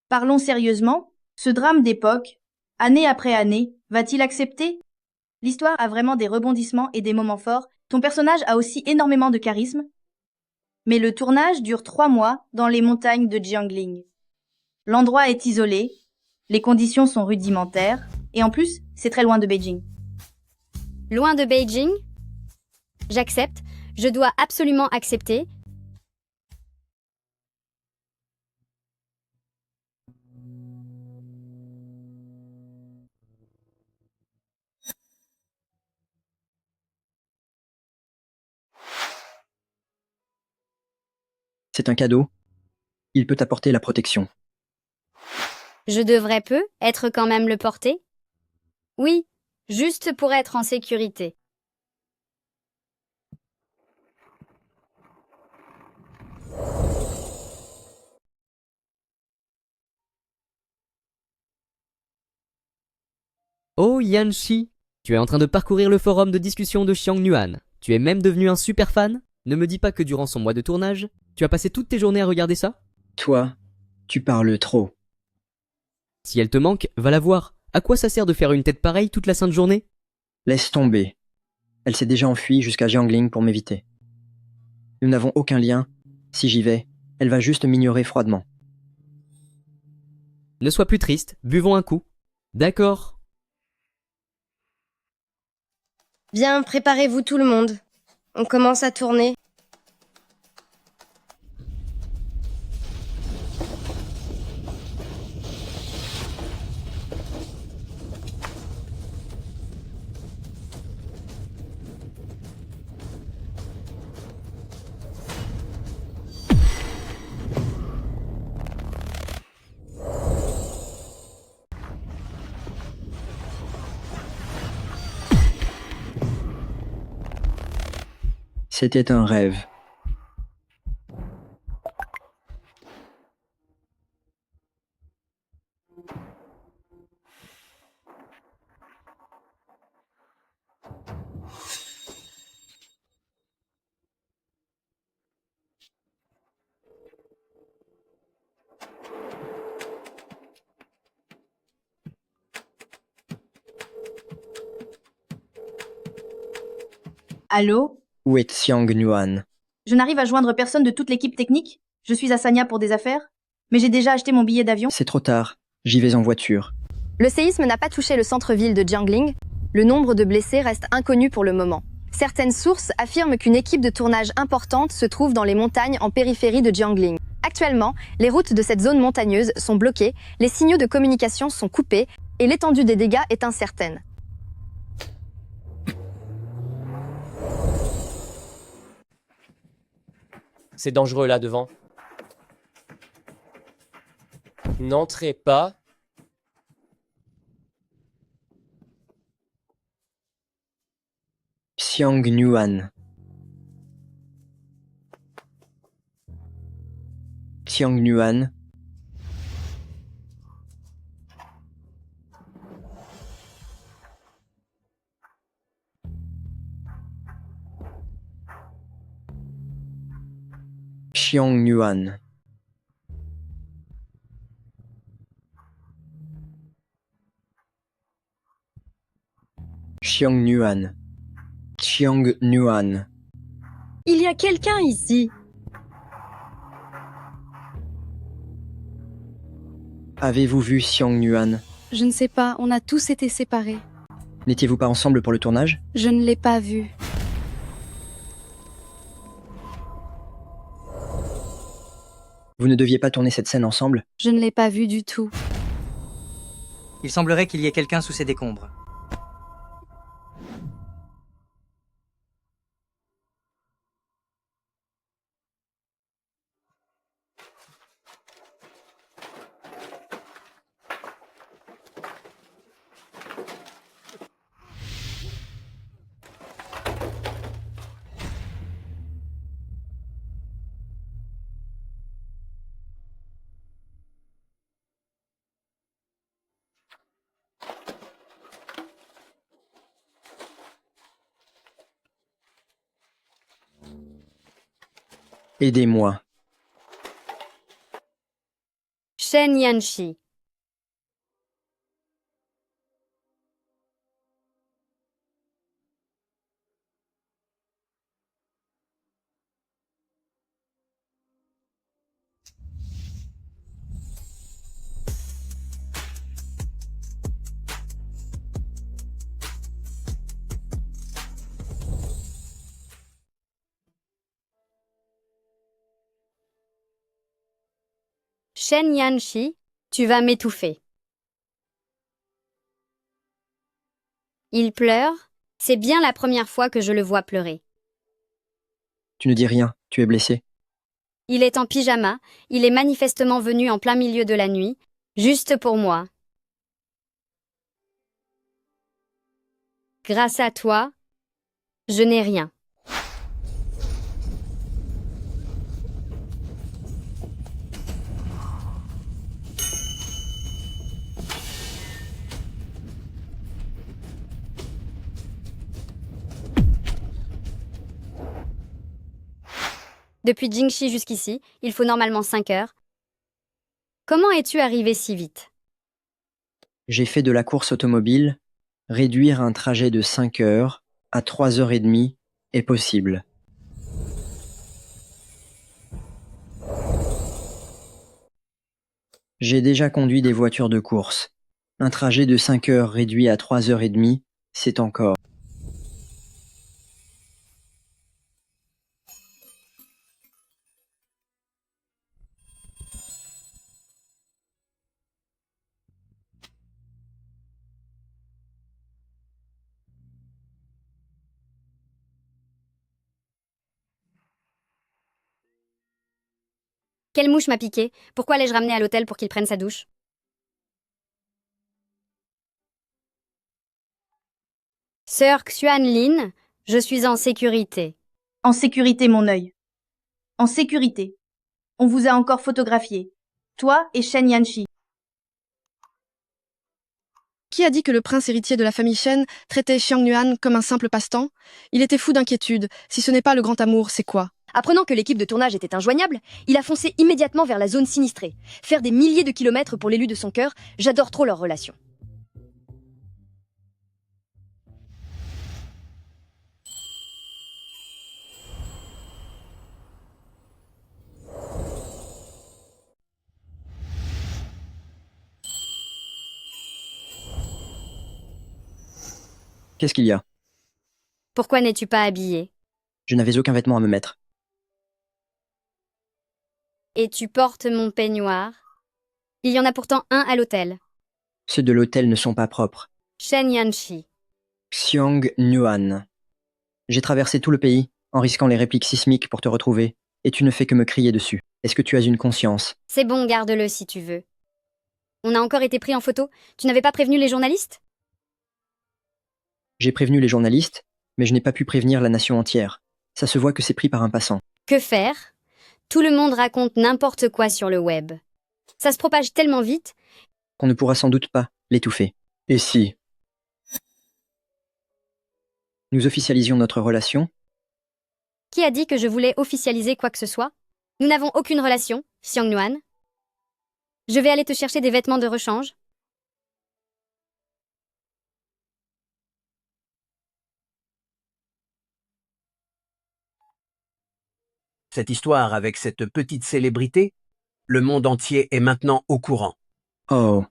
Parlons sérieusement, ce drame d'époque, année après année, va-t-il accepter? L'histoire a vraiment des rebondissements et des moments forts. Ton personnage a aussi énormément de charisme. Mais le tournage dure 3 mois dans les montagnes de Jiangling. L'endroit est isolé, les conditions sont rudimentaires, et en plus, c'est très loin de Beijing. Loin de Beijing? J'accepte. Je dois absolument accepter. C'est un cadeau. Il peut t'apporter la protection. Je devrais être quand même le porter? Oui, juste pour être en sécurité. Oh Yanshi, tu es en train de parcourir le forum de discussion de Xiang Nuan. Tu es même devenu un super fan? Ne me dis pas que durant son mois de tournage, tu as passé toutes tes journées à regarder ça? Toi, tu parles trop. Si elle te manque, va la voir. À quoi ça sert de faire une tête pareille toute la sainte journée? Laisse tomber. Elle s'est déjà enfuie jusqu'à Jiangling pour m'éviter. Nous n'avons aucun lien. Si j'y vais, elle va juste m'ignorer froidement. Ne sois plus triste, buvons un coup. D'accord. Bien, préparez-vous tout le monde. On commence à tourner. C'était un rêve. Allô? Où est Xiang Nuan? Je n'arrive à joindre personne de toute l'équipe technique. Je suis à Sanya pour des affaires. Mais j'ai déjà acheté mon billet d'avion. C'est trop tard. J'y vais en voiture. Le séisme n'a pas touché le centre-ville de Jiangling. Le nombre de blessés reste inconnu pour le moment. Certaines sources affirment qu'une équipe de tournage importante se trouve dans les montagnes en périphérie de Jiangling. Actuellement, les routes de cette zone montagneuse sont bloquées, les signaux de communication sont coupés et l'étendue des dégâts est incertaine. C'est dangereux là devant. N'entrez pas. Xiang Nuan. Xiang Nuan. Xiang Nuan. Xiang Nuan. Xiang Nuan. Il y a quelqu'un ici. Avez-vous vu Xiang Nuan? Je ne sais pas, on a tous été séparés. N'étiez-vous pas ensemble pour le tournage? Je ne l'ai pas vu. Vous ne deviez pas tourner cette scène ensemble? Je ne l'ai pas vu du tout. Il semblerait qu'il y ait quelqu'un sous ces décombres. Aidez-moi. Shen Yanshi. Shen Yanshi, tu vas m'étouffer. Il pleure. C'est bien la première fois que je le vois pleurer. Tu ne dis rien, tu es blessé. Il est en pyjama, il est manifestement venu en plein milieu de la nuit, juste pour moi. Grâce à toi, je n'ai rien. Depuis Jingxi jusqu'ici, il faut normalement 5 heures. Comment es-tu arrivé si vite? J'ai fait de la course automobile. Réduire un trajet de 5 heures à 3h30 est possible. J'ai déjà conduit des voitures de course. Un trajet de 5 heures réduit à 3h30, c'est encore. Quelle mouche m'a piqué? Pourquoi l'ai-je ramené à l'hôtel pour qu'il prenne sa douche? Sœur Xuan Lin, je suis en sécurité. En sécurité, mon œil. En sécurité. On vous a encore photographié. Toi et Shen Yanshi. Qui a dit que le prince héritier de la famille Shen traitait Xiang Nuan comme un simple passe-temps? Il était fou d'inquiétude. Si ce n'est pas le grand amour, c'est quoi? Apprenant que l'équipe de tournage était injoignable, il a foncé immédiatement vers la zone sinistrée. Faire des milliers de kilomètres pour l'élu de son cœur, j'adore trop leur relation. Qu'est-ce qu'il y a? Pourquoi n'es-tu pas habillé? Je n'avais aucun vêtement à me mettre. Et tu portes mon peignoir? Il y en a pourtant un à l'hôtel. Ceux de l'hôtel ne sont pas propres. Shen Yanshi. Xiang Nuan. J'ai traversé tout le pays en risquant les répliques sismiques pour te retrouver, et tu ne fais que me crier dessus. Est-ce que tu as une conscience? C'est bon, garde-le si tu veux. On a encore été pris en photo. Tu n'avais pas prévenu les journalistes? J'ai prévenu les journalistes, mais je n'ai pas pu prévenir la nation entière. Ça se voit que c'est pris par un passant. Que faire? Tout le monde raconte n'importe quoi sur le web. Ça se propage tellement vite qu'on ne pourra sans doute pas l'étouffer. Et si nous officialisions notre relation? Qui a dit que je voulais officialiser quoi que ce soit? Nous n'avons aucune relation, Xiang Nuan. Je vais aller te chercher des vêtements de rechange. Cette histoire avec cette petite célébrité, le monde entier est maintenant au courant. Oh.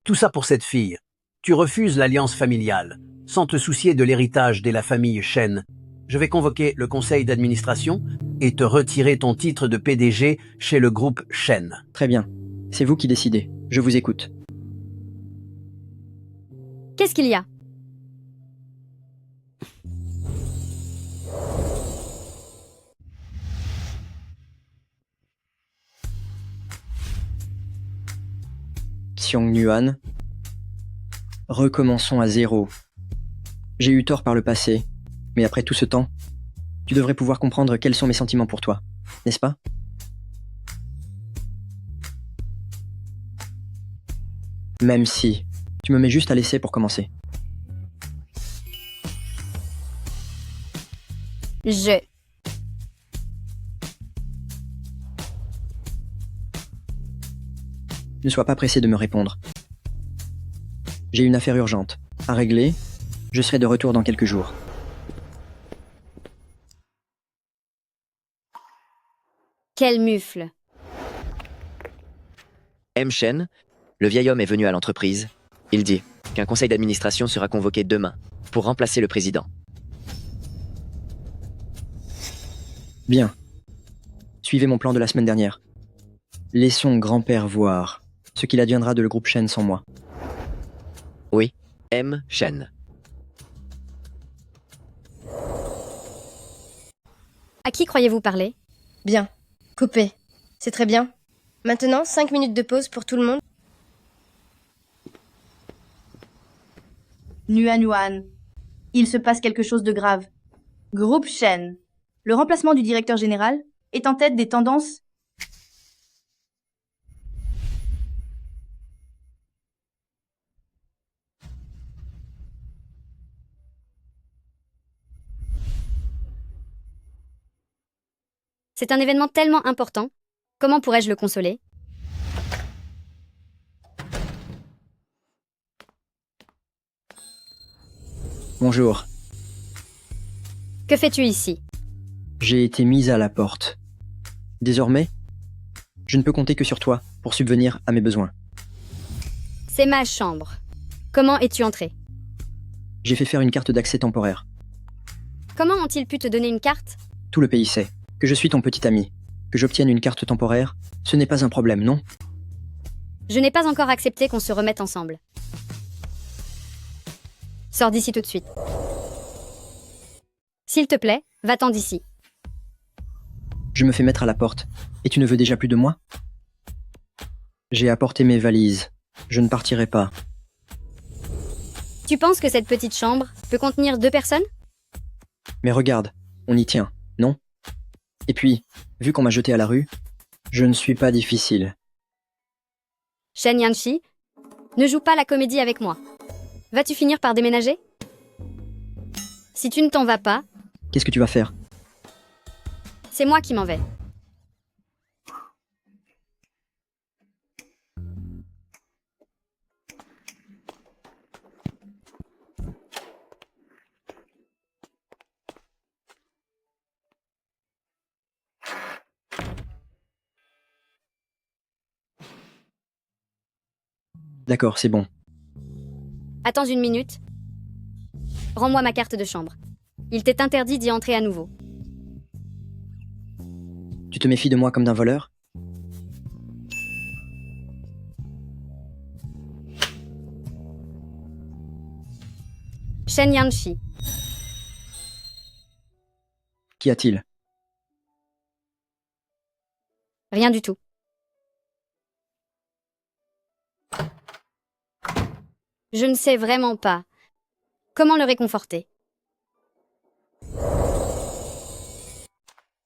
Tout ça pour cette fille. Tu refuses l'alliance familiale, sans te soucier de l'héritage de la famille Shen. Je vais convoquer le conseil d'administration et te retirer ton titre de PDG chez le groupe Shen. Très bien. C'est vous qui décidez. Je vous écoute. Qu'est-ce qu'il y a? Xiang Nuan. Recommençons à zéro. J'ai eu tort par le passé, mais après tout ce temps, tu devrais pouvoir comprendre quels sont mes sentiments pour toi, n'est-ce pas? Même si tu me mets juste à l'essai pour commencer. Ne sois pas pressé de me répondre. J'ai une affaire urgente à régler. Je serai de retour dans quelques jours. Quel mufle! M. Shen, le vieil homme est venu à l'entreprise. Il dit qu'un conseil d'administration sera convoqué demain pour remplacer le président. Bien. Suivez mon plan de la semaine dernière. Laissons grand-père voir ce qu'il adviendra de le groupe Shen sans moi. Oui, M. Shen. À qui croyez-vous parler? Bien. Coupé. C'est très bien. Maintenant, 5 minutes de pause pour tout le monde. Nuan Yuan, Il se passe quelque chose de grave. Groupe Shen. Le remplacement du directeur général est en tête des tendances. C'est un événement tellement important. Comment pourrais-je le consoler? Bonjour. Que fais-tu ici? J'ai été mise à la porte. Désormais, je ne peux compter que sur toi pour subvenir à mes besoins. C'est ma chambre. Comment es-tu entré? J'ai fait faire une carte d'accès temporaire. Comment ont-ils pu te donner une carte? Tout le pays sait que je suis ton petit ami. Que j'obtienne une carte temporaire, ce n'est pas un problème, non? Je n'ai pas encore accepté qu'on se remette ensemble. Sors d'ici tout de suite. S'il te plaît, va-t'en d'ici. Je me fais mettre à la porte, et tu ne veux déjà plus de moi? J'ai apporté mes valises. Je ne partirai pas. Tu penses que cette petite chambre peut contenir 2 personnes? Mais regarde, on y tient, non? Et puis, vu qu'on m'a jeté à la rue, je ne suis pas difficile. Shen Yanshi, ne joue pas la comédie avec moi. Vas-tu finir par déménager? Si tu ne t'en vas pas, Qu'est-ce que tu vas faire? c'est moi qui m'en vais. D'accord, c'est bon. Attends une minute. Rends-moi ma carte de chambre. Il t'est interdit d'y entrer à nouveau. Tu te méfies de moi comme d'un voleur? Shen Yanshi, Qu'y a-t-il? rien du tout. Je ne sais vraiment pas. Comment le réconforter?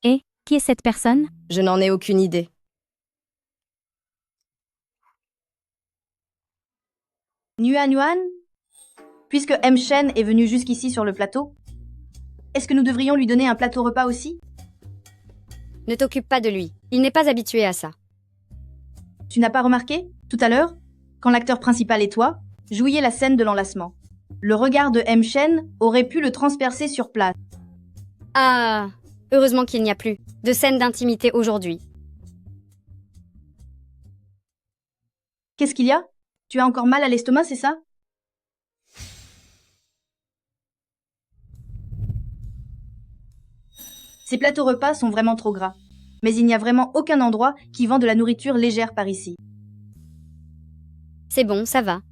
Et, qui est cette personne? Je n'en ai aucune idée. Nuan Yuan, puisque M. Shen est venu jusqu'ici sur le plateau, est-ce que nous devrions lui donner un plateau repas aussi? Ne t'occupe pas de lui. Il n'est pas habitué à ça. Tu n'as pas remarqué, tout à l'heure, quand l'acteur principal et toi jouiez la scène de l'enlacement? Le regard de M. Shen aurait pu le transpercer sur place. Ah, heureusement qu'il n'y a plus de scène d'intimité aujourd'hui. Qu'est-ce qu'il y a? Tu as encore mal à l'estomac, c'est ça? Ces plateaux repas sont vraiment trop gras. Mais il n'y a vraiment aucun endroit qui vend de la nourriture légère par ici. C'est bon, ça va.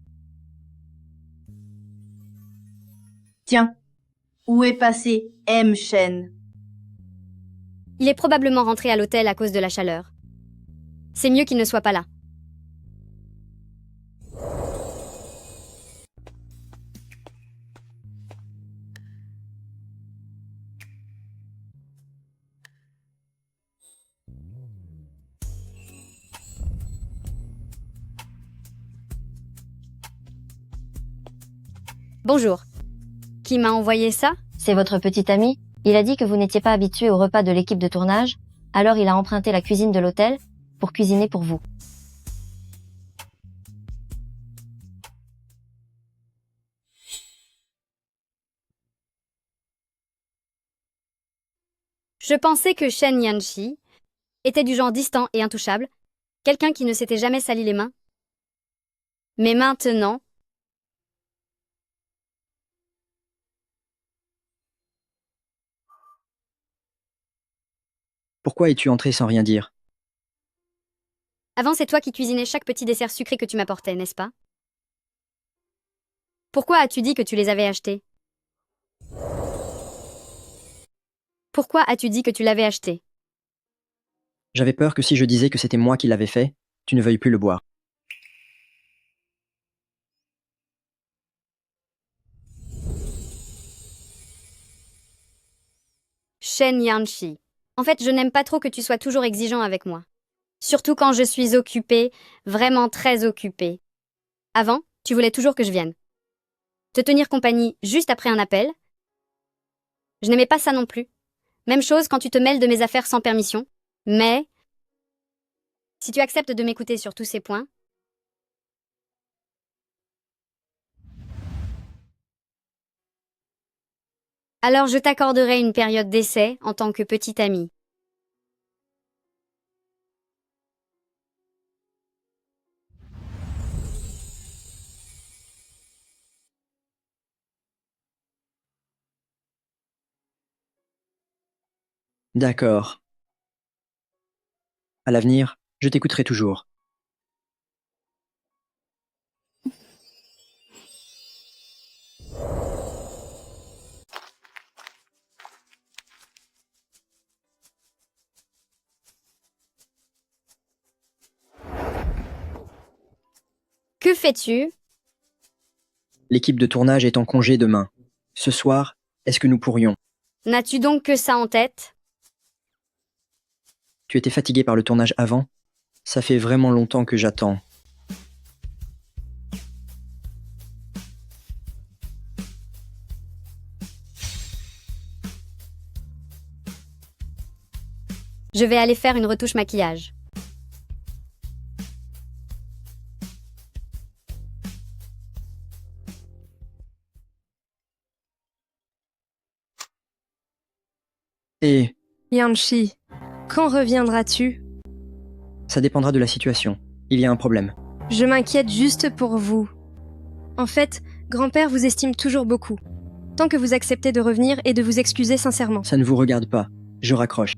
Tiens, où est passé M. Shen? Il est probablement rentré à l'hôtel à cause de la chaleur. C'est mieux qu'il ne soit pas là. Bonjour. Qui m'a envoyé ça? C'est votre petit ami? Il a dit que vous n'étiez pas habitué au repas de l'équipe de tournage, alors il a emprunté la cuisine de l'hôtel pour cuisiner pour vous. Je pensais que Shen Yanshi était du genre distant et intouchable, quelqu'un qui ne s'était jamais sali les mains. Mais maintenant... Pourquoi es-tu entré sans rien dire? Avant, c'est toi qui cuisinais chaque petit dessert sucré que tu m'apportais, n'est-ce pas? Pourquoi as-tu dit que tu les avais achetés? Pourquoi as-tu dit que tu l'avais acheté? J'avais peur que si je disais que c'était moi qui l'avais fait, tu ne veuilles plus le boire. Shen Yanshi. En fait, je n'aime pas trop que tu sois toujours exigeant avec moi. Surtout quand je suis occupée, vraiment très occupée. Avant, tu voulais toujours que je vienne. Te tenir compagnie juste après un appel. Je n'aimais pas ça non plus. Même chose quand tu te mêles de mes affaires sans permission. Mais, si tu acceptes de m'écouter sur tous ces points, alors je t'accorderai une période d'essai en tant que petite amie. D'accord. À l'avenir, je t'écouterai toujours. Que fais-tu? L'équipe de tournage est en congé demain. Ce soir, est-ce que nous pourrions? N'as-tu donc que ça en tête? Tu étais fatigué par le tournage avant? Ça fait vraiment longtemps que j'attends. Je vais aller faire une retouche maquillage. Et Yanshi, quand reviendras-tu? ça dépendra de la situation. Il y a un problème. Je m'inquiète juste pour vous. En fait, grand-père vous estime toujours beaucoup. Tant que vous acceptez de revenir et de vous excuser sincèrement. Ça ne vous regarde pas. Je raccroche.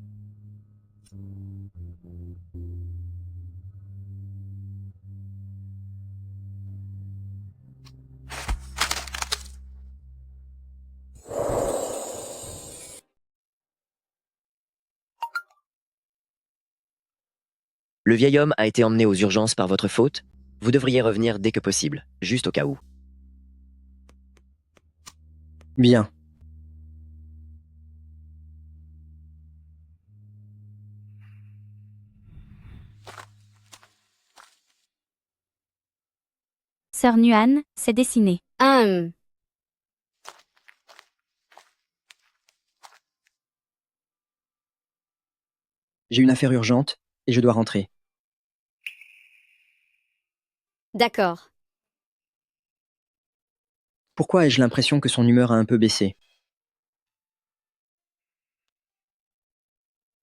Le vieil homme a été emmené aux urgences par votre faute. Vous devriez revenir dès que possible, juste au cas où. Bien. Sœur Nuan, c'est dessiné. J'ai une affaire urgente et je dois rentrer. D'accord. Pourquoi ai-je l'impression que son humeur a un peu baissé?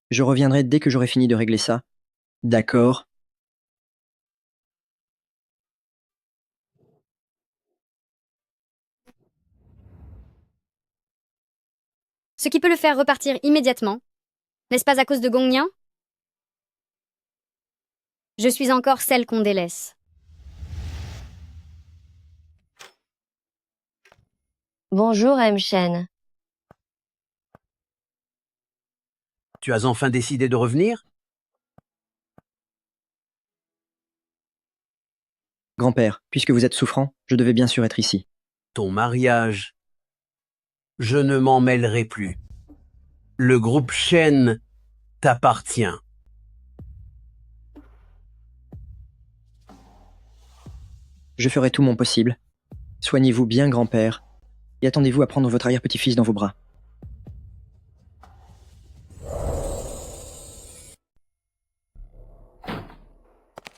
Je reviendrai dès que j'aurai fini de régler ça. D'accord. Ce qui peut le faire repartir immédiatement. N'est-ce pas à cause de Gongnian? Je suis encore celle qu'on délaisse. Bonjour, M-Shen. Tu as enfin décidé de revenir? Grand-père, puisque vous êtes souffrant, je devais bien sûr être ici. Ton mariage. Je ne m'en mêlerai plus. Le groupe Shen t'appartient. Je ferai tout mon possible. Soignez-vous bien, grand-père, et attendez-vous à prendre votre arrière-petit-fils dans vos bras.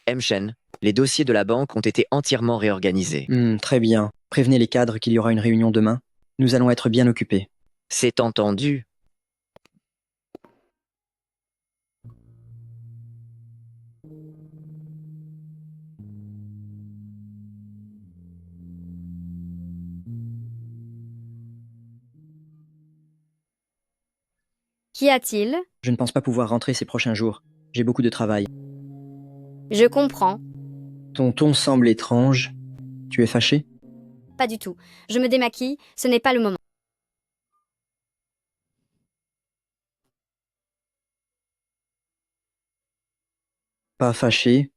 M-Shen, les dossiers de la banque ont été entièrement réorganisés. Très bien. Prévenez les cadres qu'il y aura une réunion demain. Nous allons être bien occupés. C'est entendu. Qu'y a-t-il? Je ne pense pas pouvoir rentrer ces prochains jours. J'ai beaucoup de travail. Je comprends. Ton ton semble étrange. Tu es fâché? Pas du tout. Je me démaquille, ce n'est pas le moment. Pas fâché?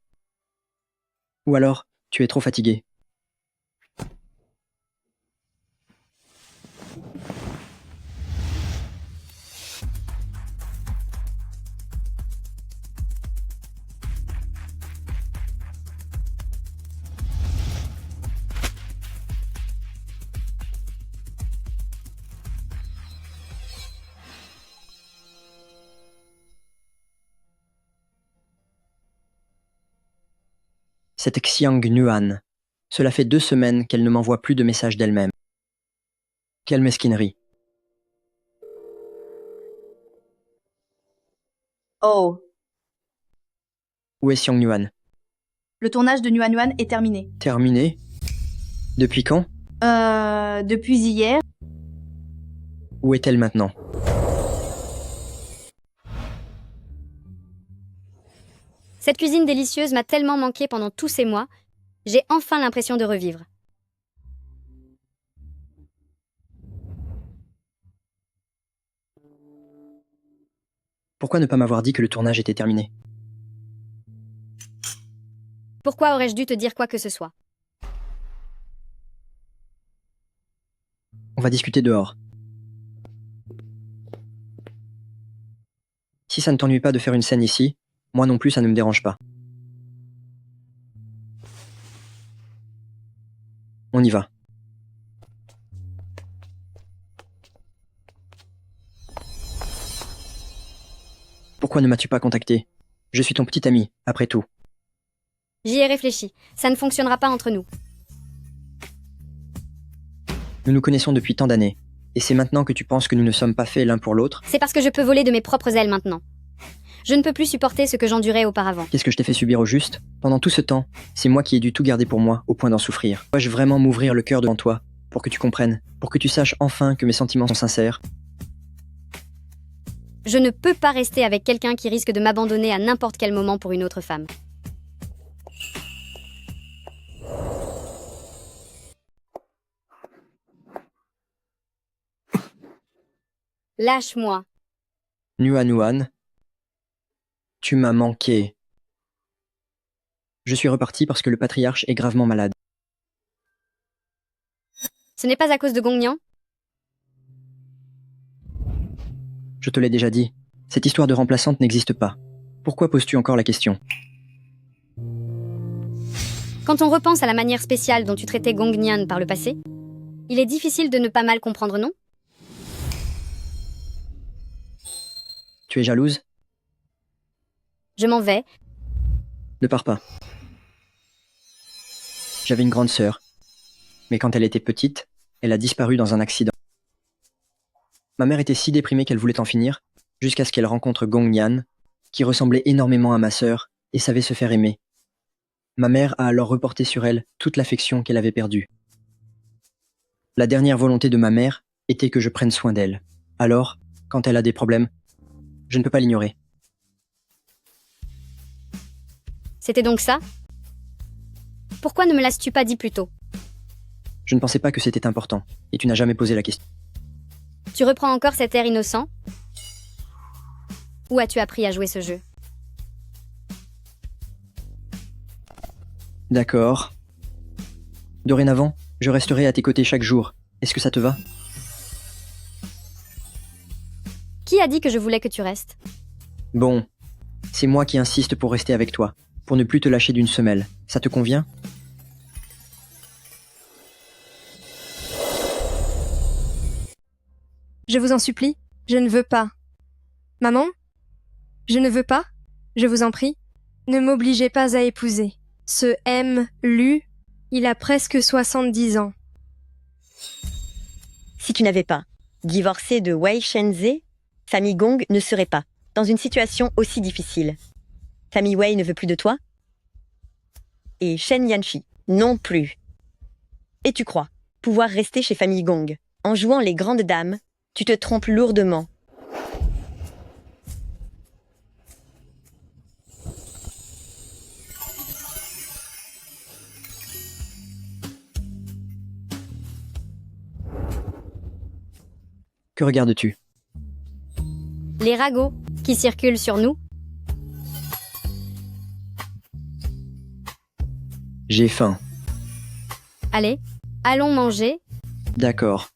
Ou alors, tu es trop fatigué? Cette Xiang Nuan. Cela fait 2 semaines qu'elle ne m'envoie plus de messages d'elle-même. Quelle mesquinerie. Oh, Où est Xiang Nuan? le tournage de Nuan Nuan est terminé. Terminé? Depuis quand? Depuis hier, Où est-elle maintenant? Cette cuisine délicieuse m'a tellement manqué pendant tous ces mois, j'ai enfin l'impression de revivre. Pourquoi ne pas m'avoir dit que le tournage était terminé? Pourquoi aurais-je dû te dire quoi que ce soit? On va discuter dehors. Si ça ne t'ennuie pas de faire une scène ici, moi non plus ça ne me dérange pas. On y va. Pourquoi ne m'as-tu pas contacté? Je suis ton petit ami, après tout. J'y ai réfléchi, ça ne fonctionnera pas entre nous. Nous nous connaissons depuis tant d'années, et c'est maintenant que tu penses que nous ne sommes pas faits l'un pour l'autre? C'est parce que je peux voler de mes propres ailes maintenant. Je ne peux plus supporter ce que j'endurais auparavant. Qu'est-ce que je t'ai fait subir au juste? Pendant tout ce temps, c'est moi qui ai dû tout garder pour moi, au point d'en souffrir. Dois-je vraiment m'ouvrir le cœur devant toi, pour que tu comprennes, pour que tu saches enfin que mes sentiments sont sincères? Je ne peux pas rester avec quelqu'un qui risque de m'abandonner à n'importe quel moment pour une autre femme. Lâche-moi. Nuan Nuan, tu m'as manqué. Je suis reparti parce que le patriarche est gravement malade. Ce n'est pas à cause de Gongnian? Je te l'ai déjà dit, cette histoire de remplaçante n'existe pas. Pourquoi poses-tu encore la question? Quand on repense à la manière spéciale dont tu traitais Gongnian par le passé, il est difficile de ne pas mal comprendre, non? Tu es jalouse? Je m'en vais. Ne pars pas. J'avais une grande sœur, mais quand elle était petite, elle a disparu dans un accident. Ma mère était si déprimée qu'elle voulait en finir, jusqu'à ce qu'elle rencontre Gongnian, qui ressemblait énormément à ma sœur et savait se faire aimer. Ma mère a alors reporté sur elle toute l'affection qu'elle avait perdue. La dernière volonté de ma mère était que je prenne soin d'elle. Alors, quand elle a des problèmes, je ne peux pas l'ignorer. C'était donc ça? Pourquoi ne me l'as-tu pas dit plus tôt? Je ne pensais pas que c'était important, et tu n'as jamais posé la question. Tu reprends encore cet air innocent? Où as-tu appris à jouer ce jeu? D'accord. Dorénavant, je resterai à tes côtés chaque jour. Est-ce que ça te va? Qui a dit que je voulais que tu restes? Bon, c'est moi qui insiste pour rester avec toi, pour ne plus te lâcher d'une semelle. Ça te convient? Je vous en supplie, je ne veux pas. Maman? Je ne veux pas? Je vous en prie. Ne m'obligez pas à épouser. Ce M. Lu, il a presque 70 ans. Si tu n'avais pas divorcé de Wei Shenzhe, famille Gong ne serait pas dans une situation aussi difficile. Famille Wei ne veut plus de toi? Et Shen Yanshi non plus. Et tu crois pouvoir rester chez famille Gong en jouant les grandes dames? Tu te trompes lourdement. Que regardes-tu? Les ragots qui circulent sur nous? J'ai faim. Allez, allons manger. D'accord.